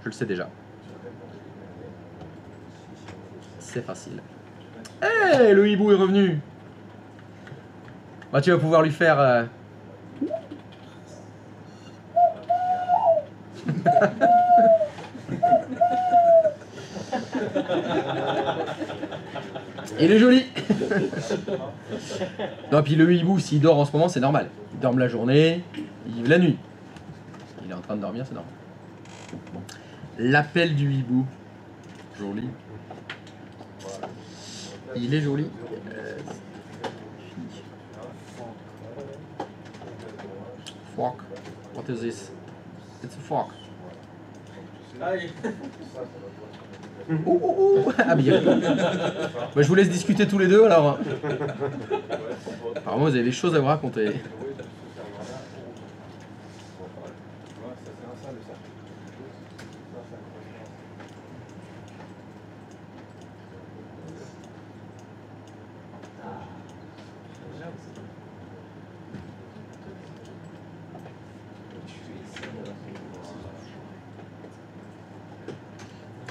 Je le sais déjà. C'est facile. Hé, le hibou est revenu. Bah, tu vas pouvoir lui faire... Il est joli. Non, puis le hibou, s'il dort en ce moment, c'est normal. Il dort la journée, il vive la nuit. Il est en train de dormir, c'est normal. L'appel du hibou. Joli. Il est joli. Fork. What is this? It's a fork. Aïe. Oh, oh, oh. Ah bien. Bah, je vous laisse discuter tous les deux alors. Apparemment vous avez des choses à vous raconter.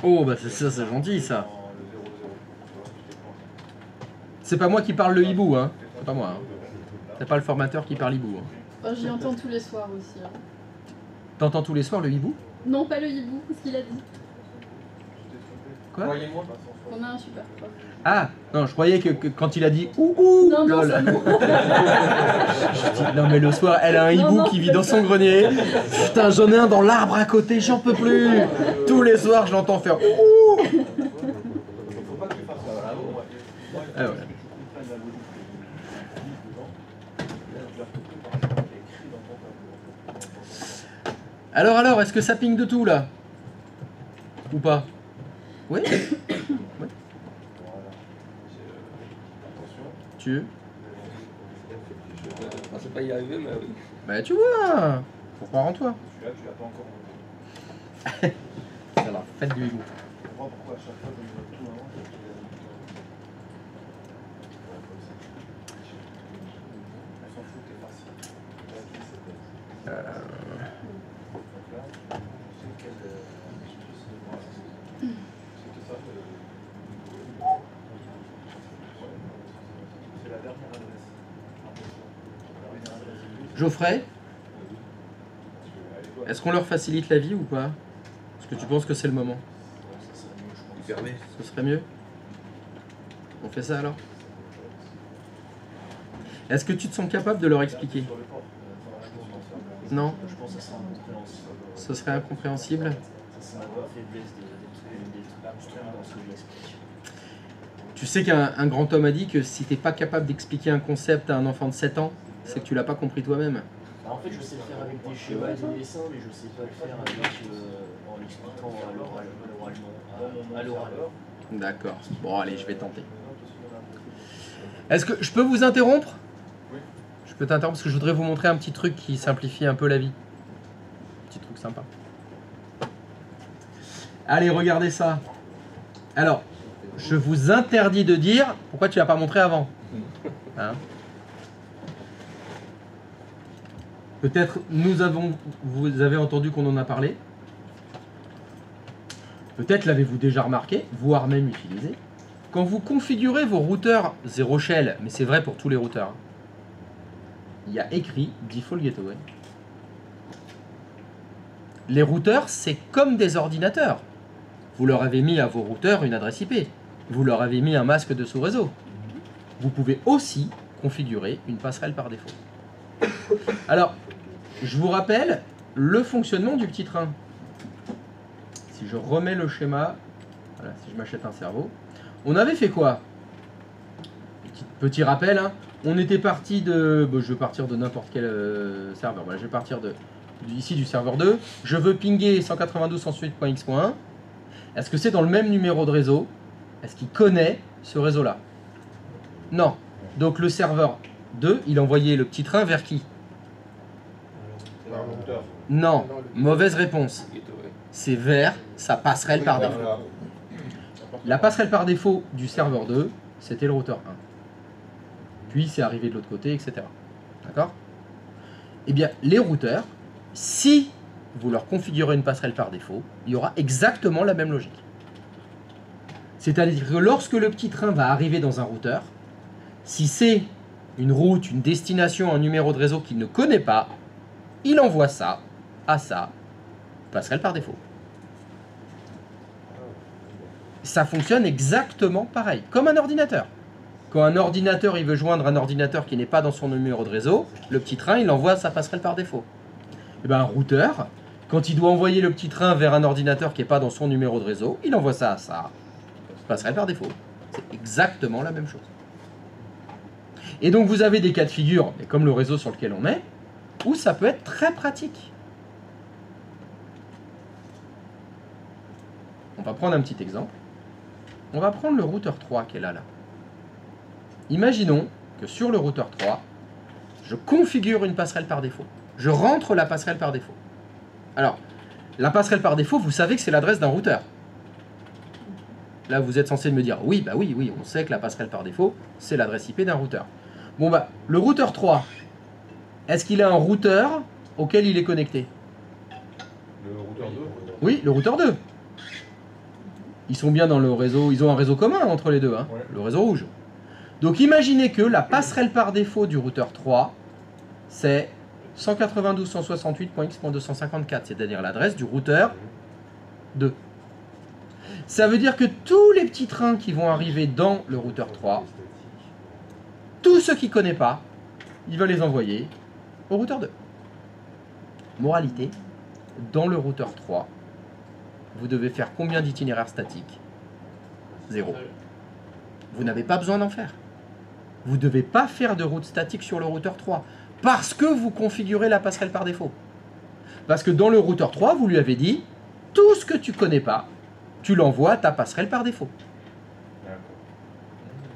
Oh bah c'est ça, c'est gentil ça. C'est pas moi qui parle le hibou, hein. C'est pas moi. Hein. C'est pas le formateur qui parle hibou. Hein. Oh, j'y entends tous les soirs aussi. Hein. T'entends tous les soirs le hibou? Non, pas le hibou, ce qu'il a dit. Quoi? Croyez-moi. On a un super prof. Ah non, je croyais que quand il a dit ouh Non, non, lol. ça, non. Je dis, non mais le soir elle a un hibou Non, qui vit dans son grenier. Putain, j'en ai un dans l'arbre à côté, j'en peux plus. Tous les soirs je l'entends faire ouh. Ah ouais. Alors, est-ce que ça ping de tout là? Ou pas? Oui. Oui. Tu? Ah, c'est pas y arriver, mais oui. Bah tu vois, faut croire en toi. Celui-là, tu l'as pas encore. C'est la fête du hibou. Je comprends pourquoi à chaque fois je me tout avant. On s'en fout, t'es facile. Donc là, c'est quel. C'était ça. C'est la dernière adresse. La dernière adresse. Geoffrey, est-ce qu'on leur facilite la vie ou pas? Est-ce que tu penses que c'est le moment? Hyper bien. Ce serait mieux? On fait ça alors? Est-ce que tu te sens capable de leur expliquer? Non? Je pense que ça sera incompréhensible. Ce serait incompréhensible? Ça sera la faiblesse des trucs abstraits dans ce que j'explique. Tu sais qu'un grand homme a dit que si t'es pas capable d'expliquer un concept à un enfant de 7 ans, c'est que tu l'as pas compris toi-même. Bah, en fait, je sais le faire avec des schémas et des dessins, mais je sais pas le faire avec, en l'expliquant à l'oral. D'accord. Bon allez, je vais tenter. Est-ce que je peux vous interrompre? Oui. Je peux t'interrompre parce que je voudrais vous montrer un petit truc qui simplifie un peu la vie. petit truc sympa. Allez, regardez ça. Alors, je vous interdis de dire pourquoi tu l'as pas montré avant. Hein? Peut-être vous avez entendu qu'on en a parlé. Peut-être l'avez-vous déjà remarqué, voire même utilisé. Quand vous configurez vos routeurs zéro shell, mais c'est vrai pour tous les routeurs, il y a écrit Default Gateway. Les routeurs, c'est comme des ordinateurs. Vous leur avez mis à vos routeurs une adresse IP. Vous leur avez mis un masque de sous-réseau. Vous pouvez aussi configurer une passerelle par défaut. Alors, je vous rappelle le fonctionnement du petit train. Si je remets le schéma, voilà, si je m'achète un cerveau, on avait fait quoi? Petit rappel, hein, on était parti de... Bon, je vais partir de n'importe quel serveur. Voilà, je vais partir ici du serveur 2. Je veux pinguer 192.168.x.1. Est-ce que c'est dans le même numéro de réseau? Est-ce qu'il connaît ce réseau-là? Non. Donc le serveur 2, il envoyait le petit train vers qui? Non. Mauvaise réponse. C'est vers sa passerelle par défaut. La passerelle par défaut du serveur 2, c'était le routeur 1. Puis c'est arrivé de l'autre côté, etc. D'accord? Eh bien, les routeurs, si vous leur configurez une passerelle par défaut, il y aura exactement la même logique. C'est-à-dire que lorsque le petit train va arriver dans un routeur, si c'est une route, une destination, un numéro de réseau qu'il ne connaît pas, il envoie ça à sa passerelle par défaut. Ça fonctionne exactement pareil, comme un ordinateur. Quand un ordinateur il veut joindre un ordinateur qui n'est pas dans son numéro de réseau, le petit train il envoie sa passerelle par défaut. Et bien un routeur, quand il doit envoyer le petit train vers un ordinateur qui n'est pas dans son numéro de réseau, il envoie ça à sa passerelle par défaut. C'est exactement la même chose. Et donc vous avez des cas de figure, comme le réseau sur lequel on est, où ça peut être très pratique. On va prendre un petit exemple. On va prendre le routeur 3 qui est là. Imaginons que sur le routeur 3, je configure une passerelle par défaut. Je rentre la passerelle par défaut. Alors, la passerelle par défaut, vous savez que c'est l'adresse d'un routeur. Là, vous êtes censé me dire, oui, bah oui, on sait que la passerelle par défaut, c'est l'adresse IP d'un routeur. Bon, bah, le routeur 3, est-ce qu'il a un routeur auquel il est connecté? Le routeur 2? Oui, le routeur 2. Ils sont bien dans le réseau, ils ont un réseau commun entre les deux, hein, Ouais. le réseau rouge. Donc imaginez que la passerelle par défaut du routeur 3, c'est 192.168.x.254, c'est-à-dire l'adresse du routeur 2. Ça veut dire que tous les petits trains qui vont arriver dans le routeur 3, tous ceux qui ne connaissent pas, il va les envoyer au routeur 2. Moralité, dans le routeur 3, vous devez faire combien d'itinéraires statiques? 0. Vous n'avez pas besoin d'en faire. Vous ne devez pas faire de route statique sur le routeur 3 parce que vous configurez la passerelle par défaut. Parce que dans le routeur 3, vous lui avez dit tout ce que tu ne connais pas, tu l'envoies à ta passerelle par défaut. D'accord.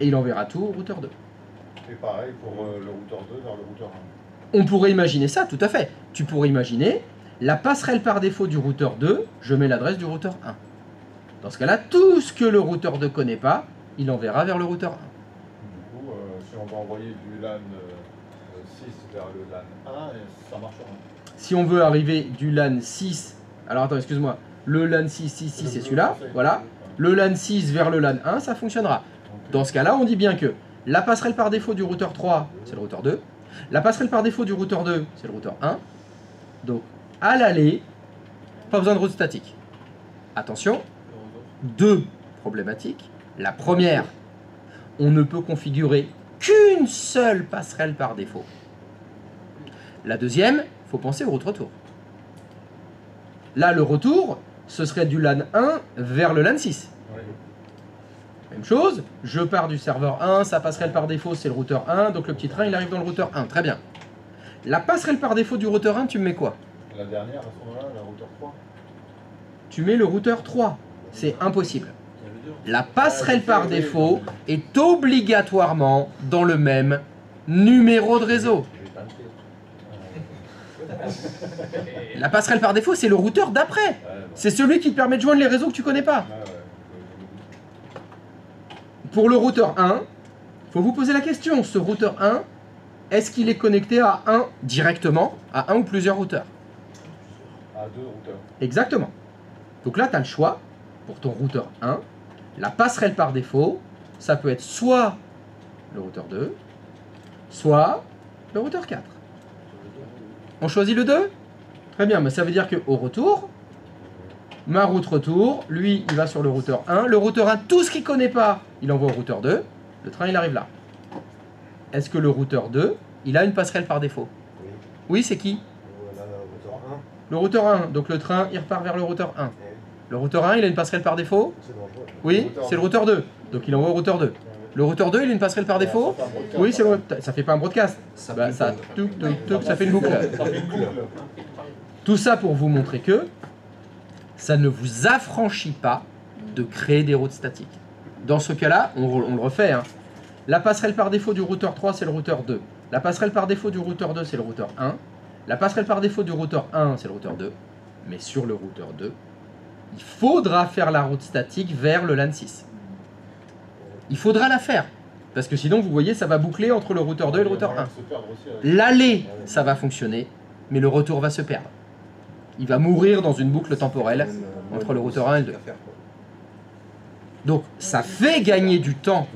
Et il enverra tout au routeur 2. Et pareil pour le routeur 2 vers le routeur 1. On pourrait imaginer ça, tout à fait. Tu pourrais imaginer la passerelle par défaut du routeur 2, je mets l'adresse du routeur 1. Dans ce cas-là, tout ce que le routeur 2 ne connaît pas, il enverra vers le routeur 1. Du coup, si on va envoyer du LAN 6 vers le LAN 1, ça marchera. Si on veut arriver du LAN 6, alors attends, excuse-moi, le LAN 6, c'est celui-là, voilà. Le LAN 6 vers le LAN 1, ça fonctionnera. Dans ce cas-là, on dit bien que la passerelle par défaut du routeur 3, c'est le routeur 2. La passerelle par défaut du routeur 2, c'est le routeur 1. Donc, à l'aller, pas besoin de route statique. Attention, deux problématiques. La première, on ne peut configurer qu'une seule passerelle par défaut. La deuxième, il faut penser au route retour. Là, le retour, ce serait du LAN 1 vers le LAN 6. Ouais. Même chose, je pars du serveur 1, sa passerelle par défaut, c'est le routeur 1, donc le petit train, il arrive dans le routeur 1. Très bien. La passerelle par défaut du routeur 1, tu me mets quoi? La dernière, à ce moment-là, la routeur 3. Tu mets le routeur 3. C'est impossible. La passerelle par défaut est obligatoirement dans le même numéro de réseau. La passerelle par défaut, c'est le routeur d'après. C'est celui qui te permet de joindre les réseaux que tu connais pas. Pour le routeur 1, faut vous poser la question, ce routeur 1, est-ce qu'il est connecté à un directement, à un ou plusieurs routeurs? À 2 routeurs. Exactement. Donc là, tu as le choix, pour ton routeur 1, la passerelle par défaut, ça peut être soit le routeur 2, soit le routeur 4. On choisit le 2? Très bien, mais ça veut dire qu'au retour, ma route retour, lui, il va sur le routeur 1. Le routeur 1, tout ce qu'il ne connaît pas, il envoie au routeur 2. Le train, il arrive là. Est-ce que le routeur 2, il a une passerelle par défaut? Oui. Oui, c'est qui? Voilà, le routeur 1. Le routeur 1. Donc le train, il repart vers le routeur 1. Le routeur 1, il a une passerelle par défaut? C'est dangereux. Oui, c'est le routeur 2. Donc il envoie au routeur 2. Le routeur 2, il a une passerelle par défaut? Oui, c'est le... Ça fait pas un broadcast. Ça fait une boucle. Tout ça pour vous montrer que ça ne vous affranchit pas de créer des routes statiques. Dans ce cas-là, on le refait. Hein. La passerelle par défaut du routeur 3, c'est le routeur 2. La passerelle par défaut du routeur 2, c'est le routeur 1. La passerelle par défaut du routeur 1, c'est le routeur 2. Mais sur le routeur 2, il faudra faire la route statique vers le LAN 6. Il faudra la faire. Parce que sinon, vous voyez, ça va boucler entre le routeur 2 et le routeur 1. L'aller, ça va fonctionner, mais le retour va se perdre. Il va mourir dans une boucle temporelle entre le routeur 1 et le 2. Donc, ça fait gagner du temps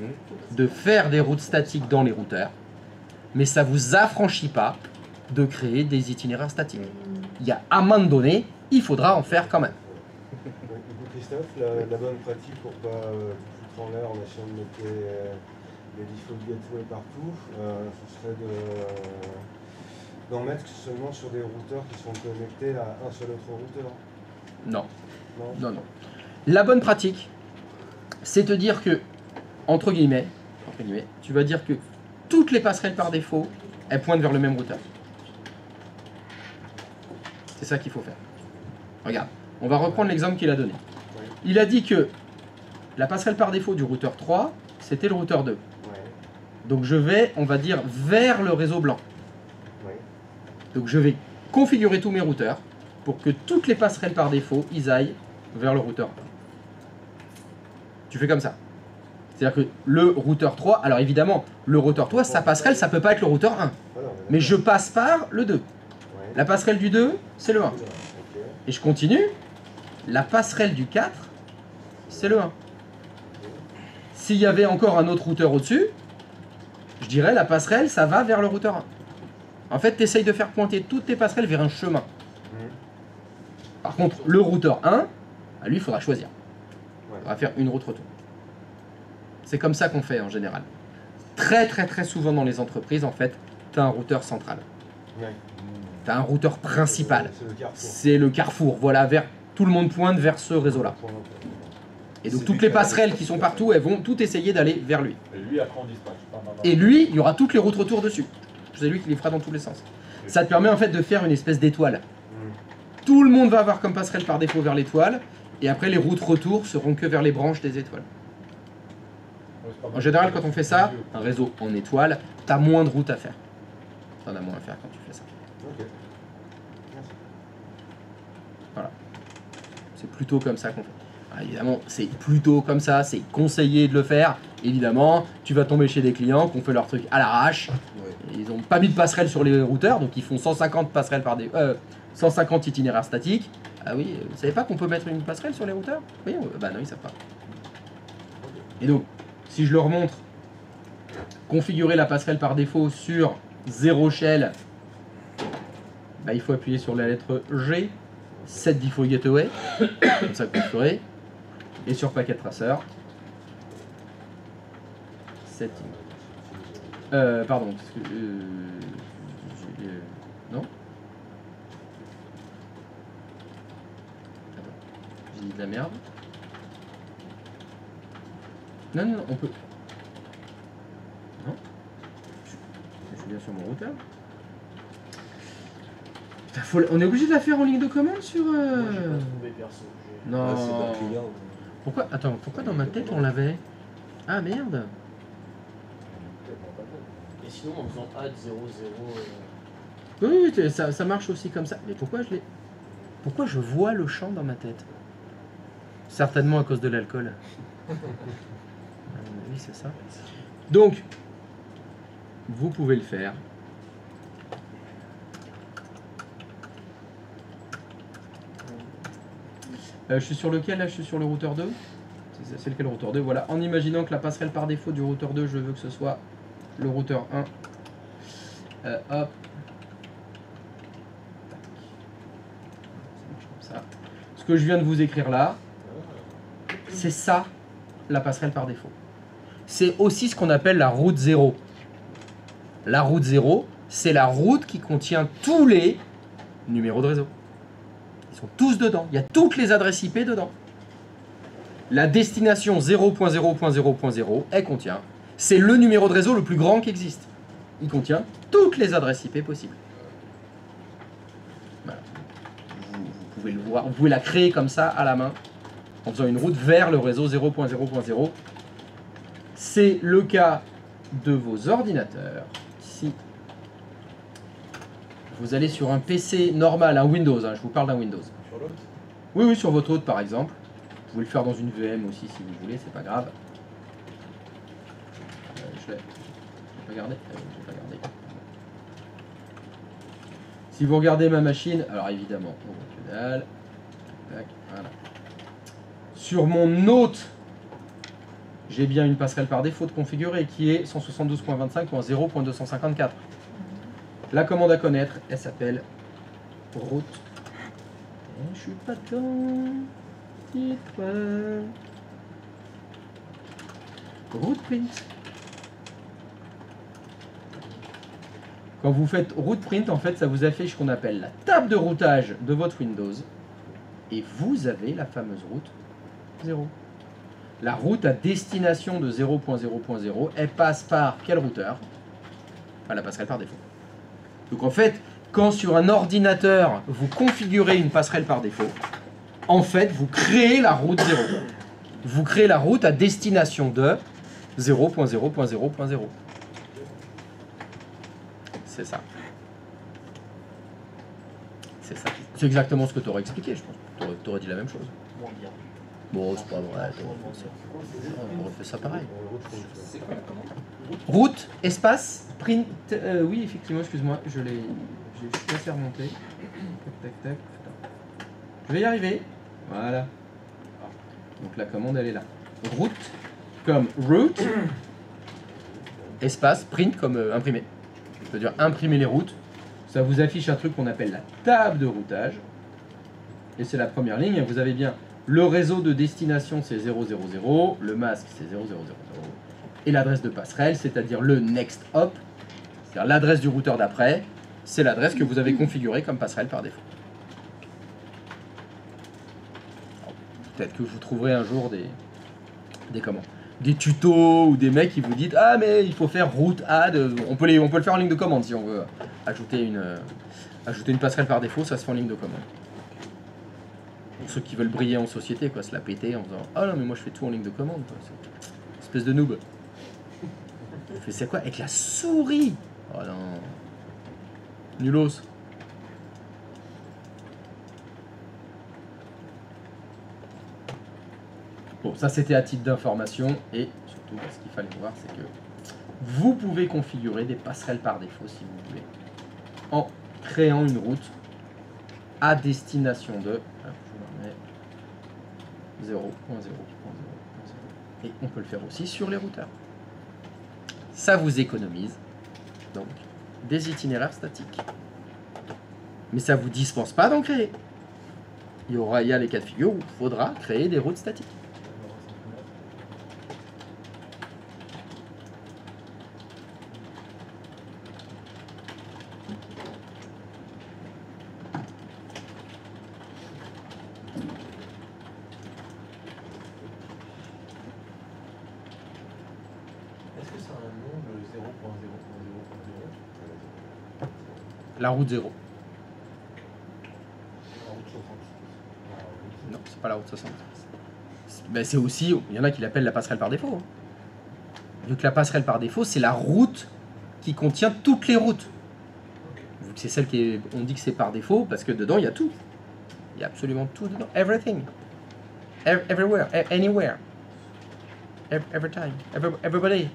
de faire des routes statiques dans les routeurs, mais ça ne vous affranchit pas de créer des itinéraires statiques. Il y a à un moment donné, il faudra en faire quand même. Du coup, Christophe, la bonne pratique pour pas tout foutre en l'air en essayant de mettre les default gateways partout, ce serait d'en mettre seulement sur des routeurs qui sont connectés à un seul autre routeur. Non. Non. Non. La bonne pratique, c'est de dire que, entre guillemets, tu vas dire que toutes les passerelles par défaut, elles pointent vers le même routeur. C'est ça qu'il faut faire. Regarde, on va reprendre l'exemple qu'il a donné. Il a dit que la passerelle par défaut du routeur 3, c'était le routeur 2. Donc je vais, on va dire, vers le réseau blanc. Donc je vais configurer tous mes routeurs pour que toutes les passerelles par défaut, ils aillent vers le routeur 1. Tu fais comme ça. C'est-à-dire que le routeur 3, alors évidemment, le routeur 3, sa passerelle, ça peut pas être le routeur 1. Mais je passe par le 2. La passerelle du 2, c'est le 1. Et je continue. La passerelle du 4, c'est le 1. S'il y avait encore un autre routeur au-dessus, je dirais la passerelle, ça va vers le routeur 1. En fait, tu essayes de faire pointer toutes tes passerelles vers un chemin. Par contre, le routeur 1, à lui, il faudra choisir. Il va faire une route retour. C'est comme ça qu'on fait en général. Très souvent dans les entreprises, en fait, tu as un routeur central. Tu as un routeur principal. C'est le carrefour. Voilà, tout le monde pointe vers ce réseau-là. Et donc toutes les passerelles qui sont partout, elles vont toutes essayer d'aller vers lui. Et lui, après, on dispatch. Et lui, il y aura toutes les routes retour dessus. C'est lui qui les fera dans tous les sens. Ça te permet en fait de faire une espèce d'étoile. Tout le monde va avoir comme passerelle par défaut vers l'étoile, et après les routes retour seront que vers les branches des étoiles. En général, quand on fait ça, un réseau en étoile, tu as moins de routes à faire. Tu en as moins à faire quand tu fais ça. Voilà. C'est plutôt comme ça qu'on fait. Alors, évidemment, c'est plutôt comme ça, c'est conseillé de le faire. Évidemment, tu vas tomber chez des clients qui ont fait leur truc à l'arrache. Ils n'ont pas mis de passerelle sur les routeurs, donc ils font 150 passerelles par 150 itinéraires statiques. Ah oui, vous savez pas qu'on peut mettre une passerelle sur les routeurs? Oui, bah non, ils savent pas. Et donc, si je leur montre configurer la passerelle par défaut sur 0 shell, bah, il faut appuyer sur la lettre G, set default gateway, comme ça que vous ferez, et sur packet tracer, setting. Pardon, parce que non. J'ai dit de la merde. Non, on peut. Non. Je suis bien sur mon routeur. Putain, on est obligé de la faire en ligne de commande sur. Moi, j'ai pas trouvé perso. Non. Pourquoi? Attends, pourquoi dans ma tête on l'avait? Ah merde. Et sinon, en faisant add 00. Oui, oui, ça marche aussi comme ça. Mais pourquoi je vois le champ dans ma tête? Certainement à cause de l'alcool. Oui, c'est ça. Donc, vous pouvez le faire. Je suis sur lequel là? Je suis sur le routeur 2. C'est lequel routeur 2? Voilà. En imaginant que la passerelle par défaut du routeur 2, je veux que ce soit le routeur 1. Hop. Ça. Ce que je viens de vous écrire là, c'est ça la passerelle par défaut. C'est aussi ce qu'on appelle la route 0. La route 0, c'est la route qui contient tous les numéros de réseau. Ils sont tous dedans. Il y a toutes les adresses IP dedans. La destination 0.0.0.0, elle contient. C'est le numéro de réseau le plus grand qui existe. Il contient toutes les adresses IP possibles. Voilà. Vous pouvez le voir. Vous pouvez la créer comme ça à la main en faisant une route vers le réseau 0.0.0. C'est le cas de vos ordinateurs. Si vous allez sur un PC normal, un Windows, hein, je vous parle d'un Windows. Sur l'autre? Oui, oui, sur votre hôte par exemple. Vous pouvez le faire dans une VM aussi si vous voulez, c'est pas grave. Je l'ai pas gardé. Je l'ai pas gardé. Si vous regardez ma machine, alors évidemment, on voit que dalle. Tac, voilà. Sur mon hôte, j'ai bien une passerelle par défaut de configurée qui est 172.25.0.254. La commande à connaître, elle s'appelle route. Et je suis pas dedans. Titre. Route print. Quand vous faites route print, en fait, ça vous affiche ce qu'on appelle la table de routage de votre Windows. Et vous avez la fameuse route 0. La route à destination de 0.0.0, elle passe par quel routeur? Enfin, la passerelle par défaut. Donc en fait, quand sur un ordinateur, vous configurez une passerelle par défaut, en fait, vous créez la route 0. Vous créez la route à destination de 0.0.0.0. C'est ça. C'est ça. C'est exactement ce que tu aurais expliqué, je pense. Tu aurais dit la même chose. Moins bien. Bon, c'est pas vrai. On aurait fait ça pareil. C'est quoi la commande? Route, espace, print. Oui, effectivement, excuse-moi, j'ai laissé remonter. Tac, tac, tac. Je vais y arriver. Voilà. Donc la commande, elle est là. Route comme route, espace, print comme imprimer. C'est-à-dire imprimer les routes. Ça vous affiche un truc qu'on appelle la table de routage. Et c'est la première ligne. Vous avez bien le réseau de destination, c'est 000. Le masque, c'est 0000. Et l'adresse de passerelle, c'est-à-dire le next hop, c'est-à-dire l'adresse du routeur d'après, c'est l'adresse que vous avez configurée comme passerelle par défaut. Peut-être que vous trouverez un jour des tutos ou des mecs qui vous disent ah mais il faut faire route add, on peut le faire en ligne de commande si on veut ajouter une passerelle par défaut, ça se fait en ligne de commande. Pour ceux qui veulent briller en société, quoi, se la péter en disant ah non mais moi je fais tout en ligne de commande, quoi. Espèce de noob. C'est quoi avec la souris? Oh non. Nulos. Bon, ça c'était à titre d'information et surtout ce qu'il fallait voir c'est que vous pouvez configurer des passerelles par défaut si vous voulez en créant une route à destination de 0.0.0.0 et on peut le faire aussi sur les routeurs. Ça vous économise donc des itinéraires statiques. Mais ça ne vous dispense pas d'en créer. Il y a les cas de figure où il faudra créer des routes statiques. Est-ce que ça a un nom, le 0.0.0.0? La route 0. La route 60. Non, c'est pas la route 60. Ben, c'est aussi, il y en a qui l'appellent la passerelle par défaut. Vu que la passerelle par défaut, c'est la route qui contient toutes les routes. Vous que c'est celle qui est, on dit que c'est par défaut parce que dedans il y a tout. Il y a absolument tout dedans. Everything. Everywhere. Anywhere. Every time. Everybody.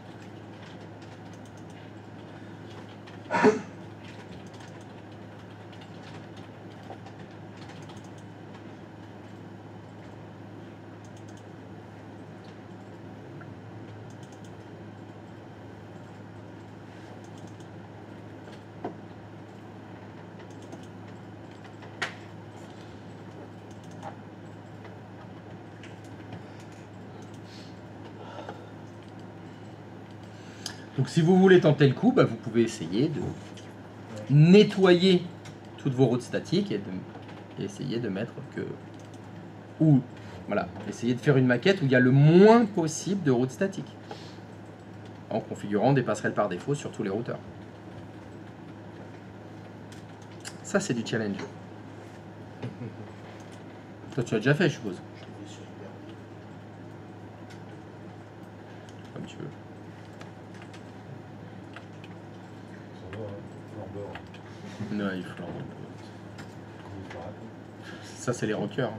Donc si vous voulez tenter le coup, bah, vous pouvez essayer de nettoyer toutes vos routes statiques et essayer de mettre que... Ou, voilà, essayer de faire une maquette où il y a le moins possible de routes statiques. En configurant des passerelles par défaut sur tous les routeurs. Ça c'est du challenge. Toi tu l'as déjà fait je suppose. Comme tu veux. Non, il faut. Ça, c'est les rockers.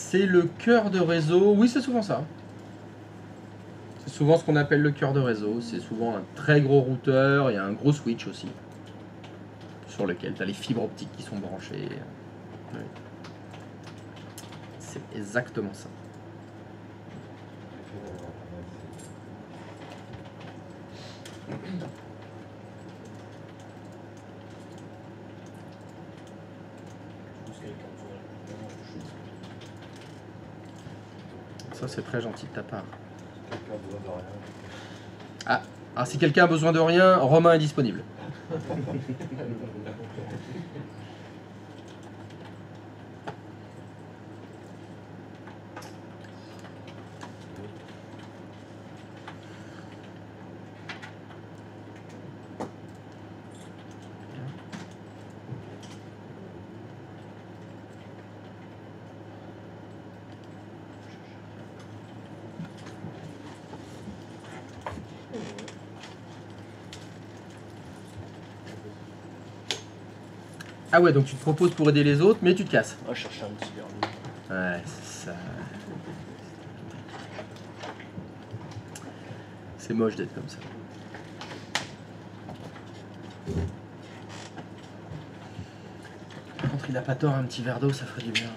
C'est le cœur de réseau. Oui, c'est souvent ça. C'est souvent ce qu'on appelle le cœur de réseau. C'est souvent un très gros routeur et un gros switch aussi. Sur lequel tu as les fibres optiques qui sont branchées. Oui. C'est exactement ça. Ça, c'est très gentil de ta part. Ah, alors si quelqu'un a besoin de rien, Romain est disponible. Ah ouais, donc tu te proposes pour aider les autres, mais tu te casses. On va chercher un petit vernis. Ouais, c'est ça. C'est moche d'être comme ça. Par contre, il a pas tort, un petit verre d'eau, ça ferait du bien.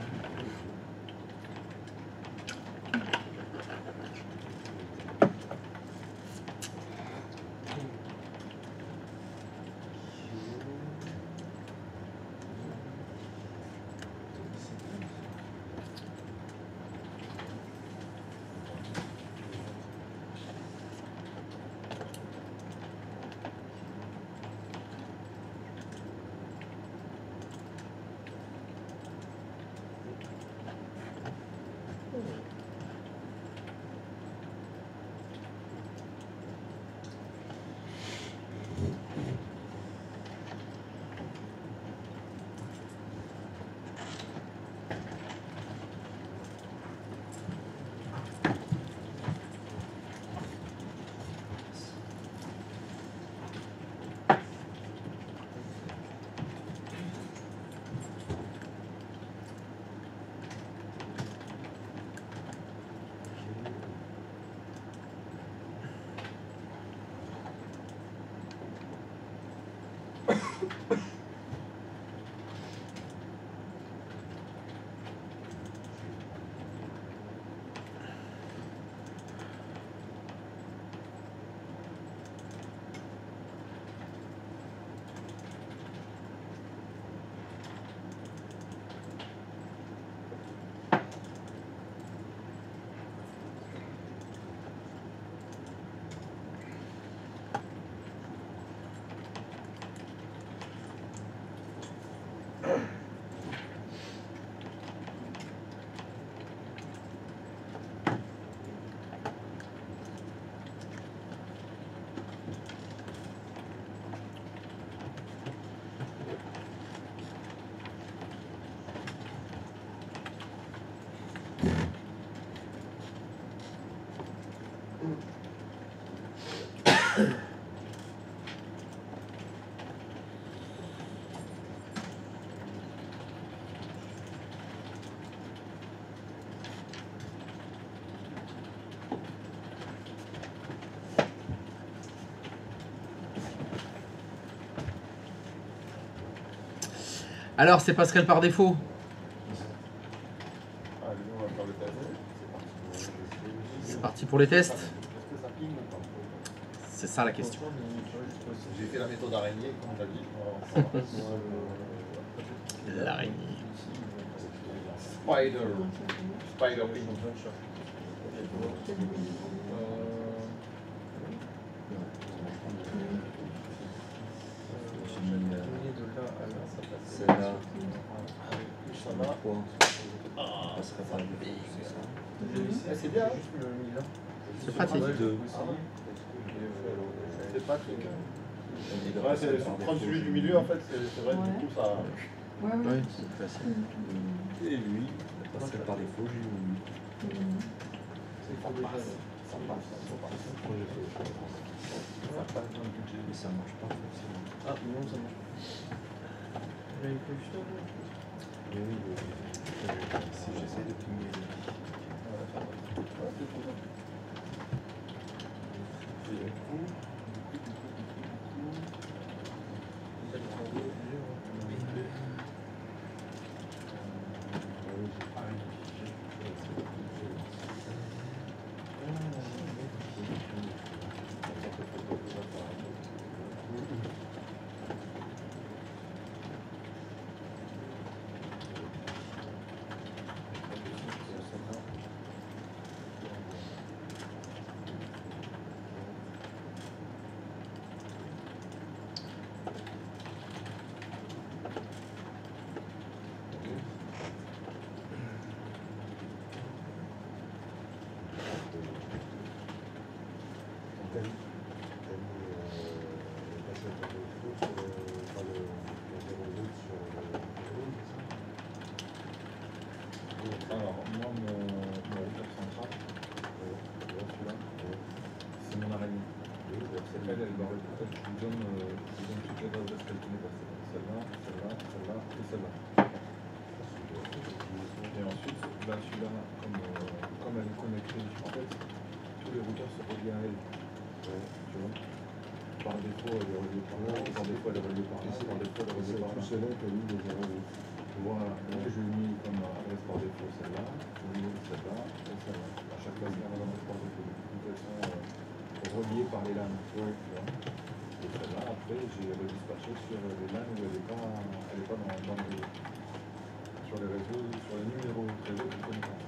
Alors, c'est passerelle par défaut. Allez, on va faire le test. C'est parti pour les tests. Est-ce que ça ping ou pas? C'est ça la question. J'ai fait la méthode araignée, comme t'as dit. L'araignée. Spider. Spider ping. Celle-là. Ça va. Passerait par défaut, c'est ça. C'est bien. C'est pratique. C'est pas truc. Ouais, c'est prendre celui du milieu en fait, c'est vrai, du coup ça. Ouais, Oui, ouais. c'est facile. Et lui, la passerait par défaut, j'ai mis lui. Ça passe. Mais ça marche pas forcément. Ah, non, ça marche pas. Si j'essaie de pinguer. Alors, moi, mon routeur central, celui-là, c'est mon araignée. Elle, elle va peut-être, je vous donne toutes les adresses qu'elle connaît passer. Celle-là, celle-là, celle-là et celle-là. Et ensuite, là, celui-là, comme elle est connectée, en fait, tous les routeurs se relient à elle. Tu vois. Par défaut, elle est reliée par là, par défaut, elle est reliée par là, par défaut, elle est reliée par là. Voilà, donc je lui ai mis comme adresse par défaut celle-là, celle-là et celle-là. À chaque fois, il y a une adresse par défaut. Donc elles sont reliées par les LAN. Tu vois. Et celle-là, après, j'ai redispatché sur les LAN où elle n'est pas dans le réseau. Sur les réseaux, sur les numéros de réseau que je connais pas.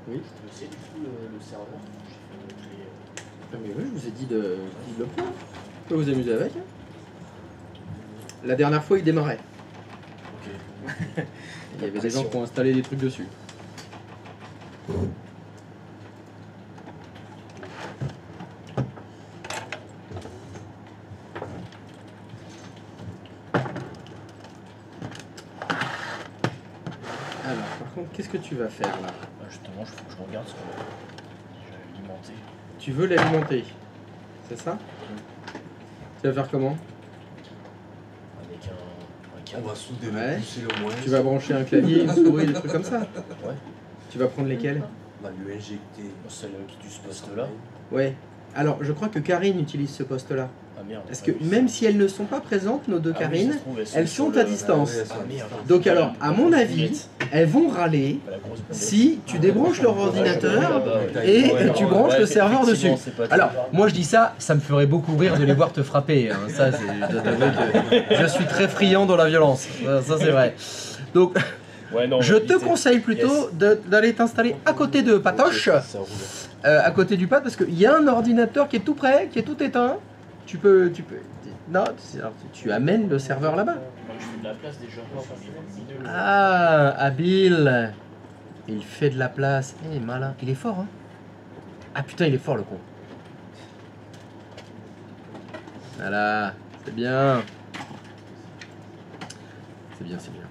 Oui. Je sais du coup le serveur. Ah mais oui, je vous ai dit de le prendre. Vous pouvez vous amuser avec. Hein. La dernière fois, il démarrait. Ok. Il y avait des gens qui ont installé des trucs dessus. Alors, par contre, qu'est-ce que tu vas faire là? Justement, il faut que je regarde ce que j'ai alimenté. Tu veux l'alimenter, c'est ça? Tu vas faire comment? Avec un On câble. va souder Ouais. le pousser le moins. Tu vas brancher un clavier, une souris, des trucs comme ça? Ouais. Tu vas prendre lesquels? On va lui injecter. Celle qui tue ce poste-là. Ouais. Alors, je crois que Karine utilise ce poste-là. Ah merde. Parce que même si elles ne sont pas présentes, nos deux Ah oui, Karine, ça se trouve, elles sur sont le- à distance. Ah oui, Ah merde. Donc alors, à mon avis, elles vont râler La grosse boulette. si tu débranches leur ordinateur et tu branches le serveur dessus. Effectivement, c'est pas Alors, très grave. moi je dis ça, ça me ferait beaucoup rire de les voir te frapper. Hein. Ça, je dois t'avouer que je suis très friand dans la violence. Ça c'est vrai. Donc, Ouais, non, Je te conseille plutôt d'aller t'installer à côté de Patoche, à côté du pad, parce qu'il y a un ordinateur qui est tout prêt, qui est tout éteint. Tu peux, non, alors, tu amènes le serveur là-bas. Moi, je fais de la place déjà. Ah, habile. Il fait de la place. Eh, malin. Il est fort, hein. Ah putain, il est fort, le con. Voilà, c'est bien. C'est bien, c'est bien.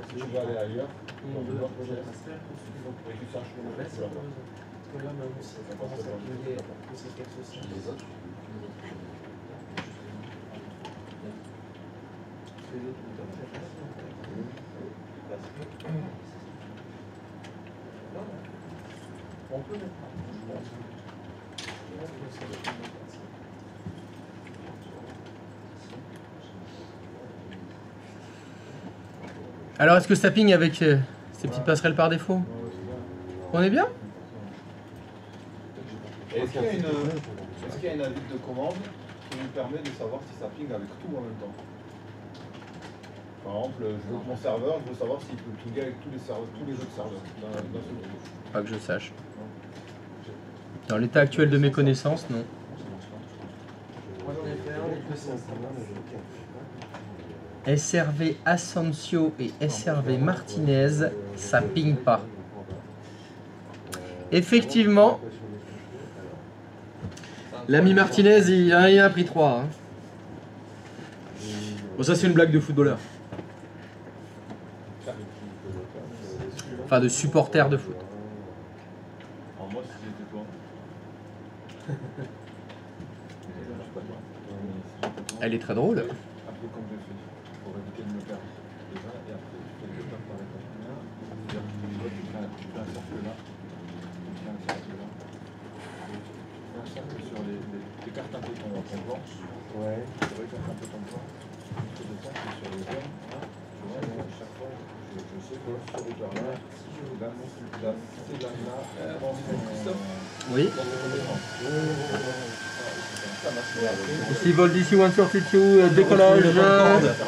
Tu vas aller ailleurs, on veut voir et tu cherches le reste. Là, même aussi, ça commence à appuyer les autres. On peut mettre. Alors, est-ce que ça ping avec ces petites passerelles par défaut? On est bien? Est-ce qu'il y a une invite de commande qui nous permet de savoir si ça ping avec tout en même temps? Par exemple, je veux mon serveur, je veux savoir s'il peut pinguer avec tous les autres serveurs d'un seul coup. Pas que je sache. Dans l'état actuel de mes connaissances, non. Moi j'en ai fait un, les deux c'est Instagram, mais j'ai aucun. SRV Asensio et SRV Martinez, ça ping pas. Effectivement, l'ami Martinez, il a pris 3. Hein. Bon, ça c'est une blague de footballeur. Enfin, de supporter de foot. Alors moi, si j'étais toi. Elle est très drôle. Après, comme j'ai fait, pour éviter de me perdre déjà, et après, tu fais le temps par exemple. C'est-à-dire que tu fais un cercle là, tu fais un cercle là. Tu fais un cercle sur écartes un peu ton plan. Ouais. Tu écartes un peu ton plan. Tu fais des cercles sur les zones. Tu vois, moi, à chaque fois, je sais que ce routeur-là, c'est là, Oui. ça marche. Ici Vol d'ici 132, décollage,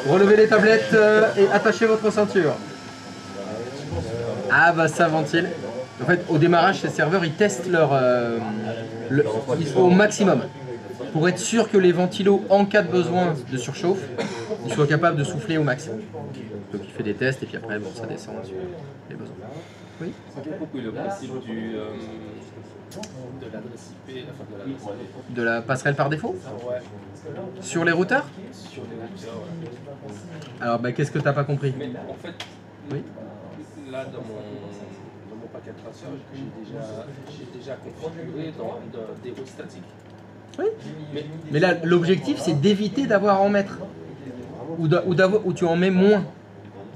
relevez les tablettes et attachez votre ceinture. Ah bah ça ventile. En fait au démarrage ces serveurs ils testent au maximum pour être sûr que les ventilos en cas de besoin de surchauffe ils soient capables de souffler au maximum. Donc il fait des tests et puis après bon ça descend sur les besoins. Oui. J'ai compris le principe de l'adresse IP, enfin de la passerelle par défaut. Ouais. Sur les routeurs. Sur les routeurs, ouais. Alors bah qu'est-ce que t'as pas compris? Mais en fait, oui. Là dans mon paquet de traçage, j'ai déjà configuré des routes statiques. Oui. Mais là l'objectif c'est d'éviter d'avoir à en mettre. Ou tu en mets moins.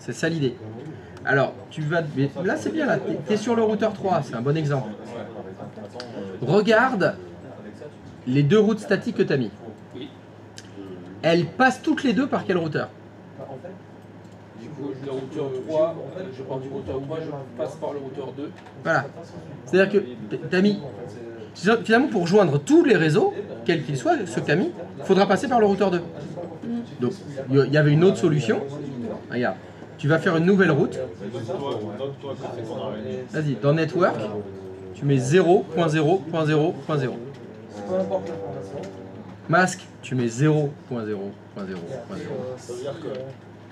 C'est ça l'idée. Alors, tu vas. Là, c'est bien, là. Tu es sur le routeur 3, c'est un bon exemple. Regarde les deux routes statiques que tu as mis. Elles passent toutes les deux par quel routeur? le routeur 3, je pars du routeur 3, je passe par le routeur 2. Voilà. C'est-à-dire que t'as mis... Finalement, pour joindre tous les réseaux, quels qu'ils soient, ceux que tu as mis, il faudra passer par le routeur 2. Donc, il y avait une autre solution. Regarde, tu vas faire une nouvelle route. Vas-y, dans Network, tu mets 0.0.0.0.0. Peu importe l'information. Masque, tu mets 0.0.0.0.0. Ça veut dire que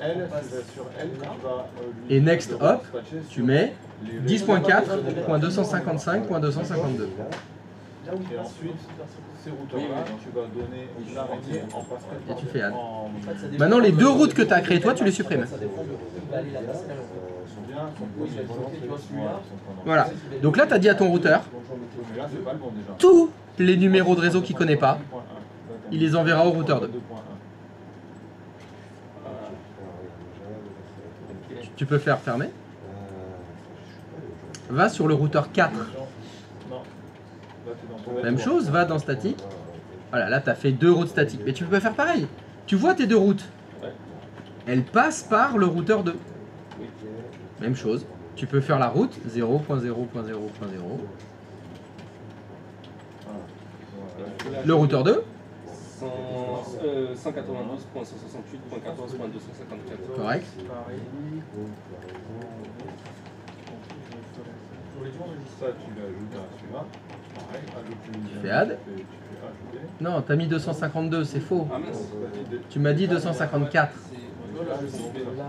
elle, sur elle, tu vas Et next hop, tu mets 10.4.255.252. Et ensuite, ces routeurs-là, tu vas donner une araignée en passerelle. Et tu fais add. Maintenant, les deux routes que tu as créées, toi, tu les supprimes. Voilà. Donc là, tu as dit à ton routeur, tous les numéros de réseau qu'il ne connaît pas, il les enverra au routeur 2. Tu peux faire fermer. Va sur le routeur 4. Même chose, va dans statique. Voilà, là tu as fait 2 routes statiques. Mais tu peux faire pareil. Tu vois tes 2 routes. Elles passent par le routeur 2. Même chose. Tu peux faire la route 0.0.0.0. Le routeur 2. 192.168.14.254. Correct. Ça, tu l'ajoutes à celui-là. Tu fais add. Non, t'as mis 252, c'est faux. Ah mince. Tu m'as dit 254.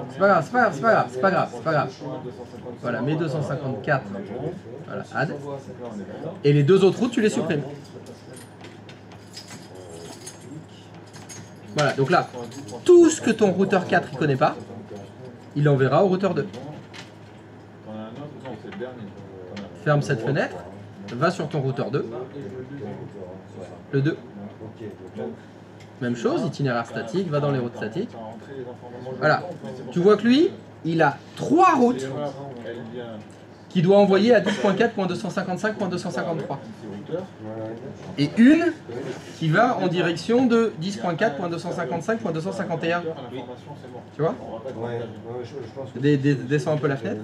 C'est pas grave, c'est pas grave, c'est pas grave, c'est pas grave, c'est pas grave. Voilà, mets 254. Voilà, add. Et les 2 autres routes, tu les supprimes. Voilà, donc là, tout ce que ton routeur 4 ne connaît pas, il l'enverra au routeur 2. Ferme cette fenêtre, va sur ton routeur 2. Le 2. Même chose, itinéraire statique, va dans les routes statiques. Voilà, tu vois que lui, il a 3 routes qu'il doit envoyer à 10.4.255.253. Et une qui va en direction de 10.4.255.251. Tu vois? Descends un peu la fenêtre.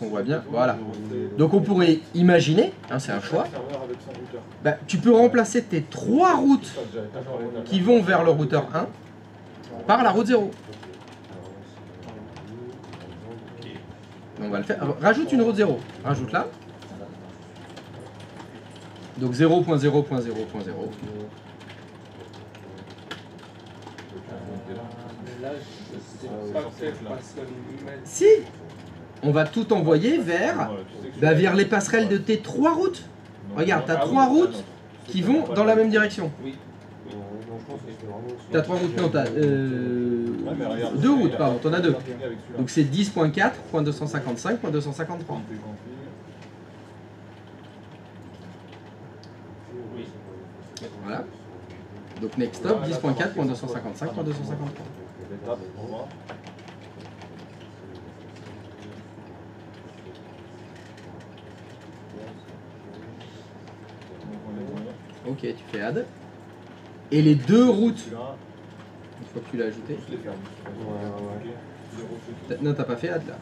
On voit bien, voilà. Donc on pourrait imaginer, hein, c'est un choix, bah, tu peux remplacer tes 3 routes qui vont vers le routeur 1 par la route 0. On va le faire. Rajoute une route 0. Rajoute là. Donc 0.0.0.0. Si, on va tout envoyer vers les passerelles de tes 3 routes. Regarde, tu as 3 routes qui vont dans la même direction. Tu as 3 routes, non, tu as 2 routes, pardon, tu en as 2. Donc c'est 10.4.255.253. Voilà. Donc next stop, 10.4.255.253. Ok, tu fais add. Et les 2 routes, une fois que tu l'as ajouté. Non, t'as pas fait add là.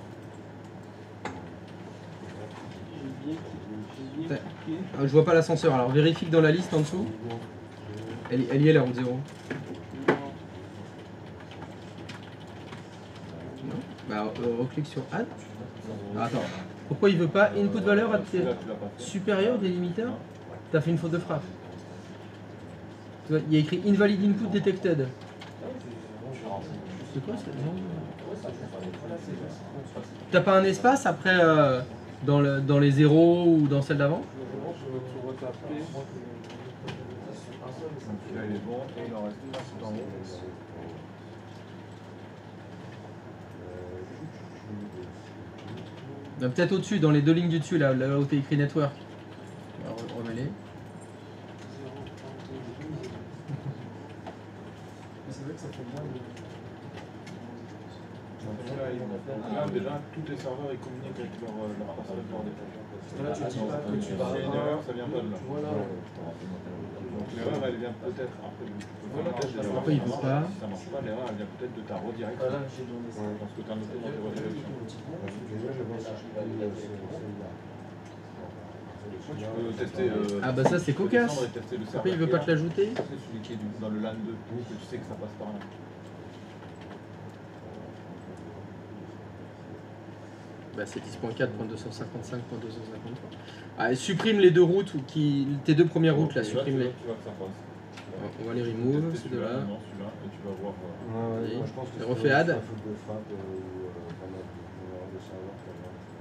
Je vois pas l'ascenseur, alors vérifie que dans la liste en dessous, elle y est la route 0. Non. Bah reclique sur add. Ah, attends, pourquoi il veut pas input valeur à supérieur des limiteurs? T'as fait une faute de frappe. Il y a écrit invalid input detected. C'est quoi ça? T'as pas un espace après dans les zéros ou dans celle d'avant? Peut-être au-dessus, dans les 2 lignes du dessus, là où t'es écrit network. Remets-les. Là, déjà, tous les serveurs ils communiquent avec leur passerelle par défaut. Là, tu dis pas que tu vas. S'il y a une erreur, ça vient pas de là. Voilà. Donc l'erreur, elle vient peut-être après. Pourquoi il veut pas? Si ça marche pas, l'erreur, elle vient peut-être de ta redirection. Voilà, j'ai donné ça. Parce que tu as noté dans tes redirections. Tu peux tester. Ah bah ça c'est cocasse. Pourquoi il veut pas te l'ajouter? C'est celui qui est dans le LAN 2, que tu sais que ça passe par là. Bah c'est 10.4.255.253. Ah, supprime les deux routes, tes deux premières routes là, supprime-les. Tu vois que ça passe. On va les remove, ces deux-là. Non, celui-là, et tu vas voir. Vas-y. Moi, je pense que Refais add. faute de frappe ou pas mal de serveurs.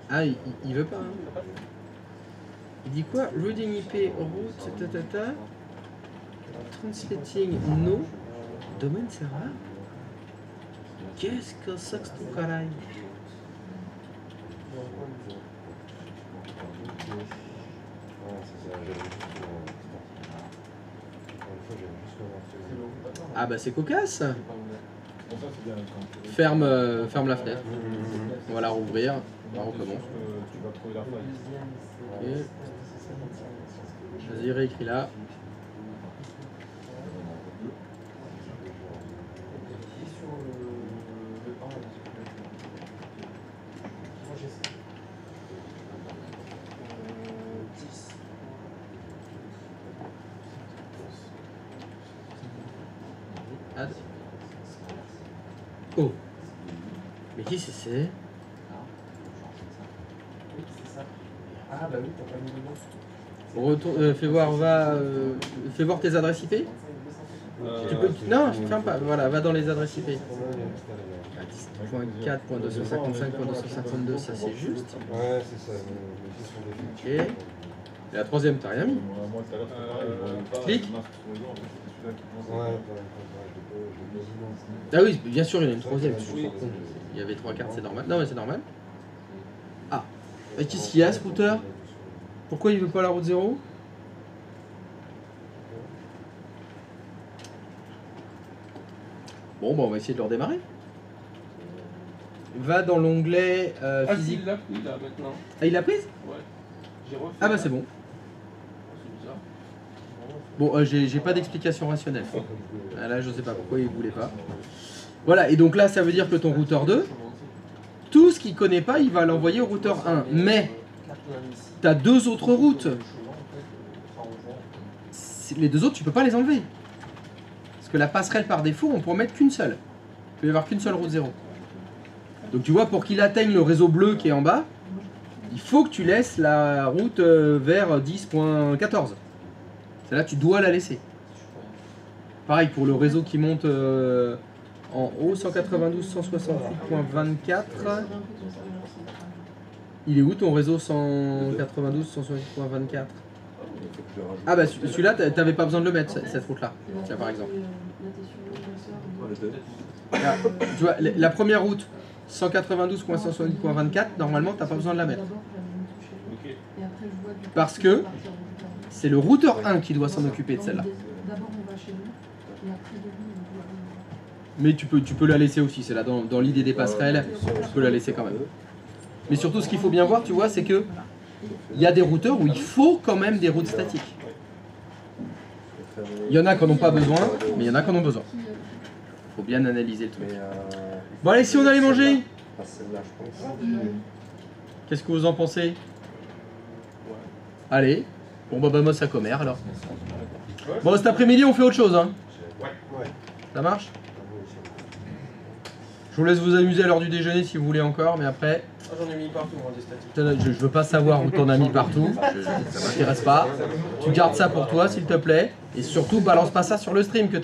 Ah, il veut pas. Hein. Il dit quoi? Reading IP route, tatata. Translating no. Domaine serveur. Qu'est-ce que c'est que ce caraï? Ah bah c'est cocasse. Ferme la fenêtre. On va la rouvrir. On recommence. Tu vas trouver la faille. Ok. Vas-y, réécris là. Add. Oh. Mais qui c'est? Ah bah oui, t'as pas mis le nom. Retourne, fais voir tes adresses IP. Tu peux, non, je ferme pas. Voilà, va dans les adresses IP. 10.4.255.252, ça c'est juste. Ouais, c'est ça. Ok. Et la troisième, t'as rien mis. Moi, tout à l'heure, c'était pareil. Clique. Ouais, Ah oui, bien sûr, il y en a une troisième. Il y avait 3 cartes, c'est normal. Non, mais c'est normal. Ah. Et qu'est-ce qu'il y a, ce routeur? Pourquoi il veut pas la route 0? Bon, bah on va essayer de le redémarrer. Va dans l'onglet physique. Il l'a pris là maintenant. Ah, il l'a prise? Ouais. J'ai refait. Ah bah c'est bon. C'est bizarre. Bon, j'ai pas d'explication rationnelle. Ah, là, je sais pas pourquoi il voulait pas. Voilà, et donc là, ça veut dire que ton routeur 2, tout ce qu'il connaît pas, il va l'envoyer au routeur 1. Mais tu as deux autres routes. Les deux autres, tu peux pas les enlever. Parce que la passerelle par défaut, on peut en mettre qu'une seule. Il peut y avoir qu'une seule route 0. Donc tu vois, pour qu'il atteigne le réseau bleu qui est en bas, il faut que tu laisses la route vers 10.14. Celle-là, tu dois la laisser. Pareil pour le réseau qui monte en haut, 192.168.24. Il est où ton réseau 192.168.24? Ah bah celui-là, t'avais pas besoin de le mettre, cette route-là, tiens par exemple. Là, tu vois, la première route, 192.168.24, normalement, t'as pas besoin de la mettre. Parce que c'est le routeur 1 qui doit s'en occuper de celle-là. Mais tu peux la laisser aussi, c'est là dans l'idée des passerelles, tu peux la laisser quand même. Mais surtout, ce qu'il faut bien voir, tu vois, c'est que il y a des routeurs où il faut quand même des routes statiques. Il y en a qui n'en ont pas besoin, mais il y en a qui en ont besoin. Il faut bien analyser le truc. Bon allez, si on allait manger, qu'est-ce que vous en pensez? Allez, bon bah moi ça commère alors. Bon cet après-midi on fait autre chose hein. Ça marche? Je vous laisse vous amuser à l'heure du déjeuner si vous voulez encore, mais après... J'en ai mis partout, moi, des statiques. Je veux pas savoir où t'en as mis partout, ça m'intéresse pas. Tu gardes ça pour toi s'il te plaît, et surtout balance pas ça sur le stream que t'en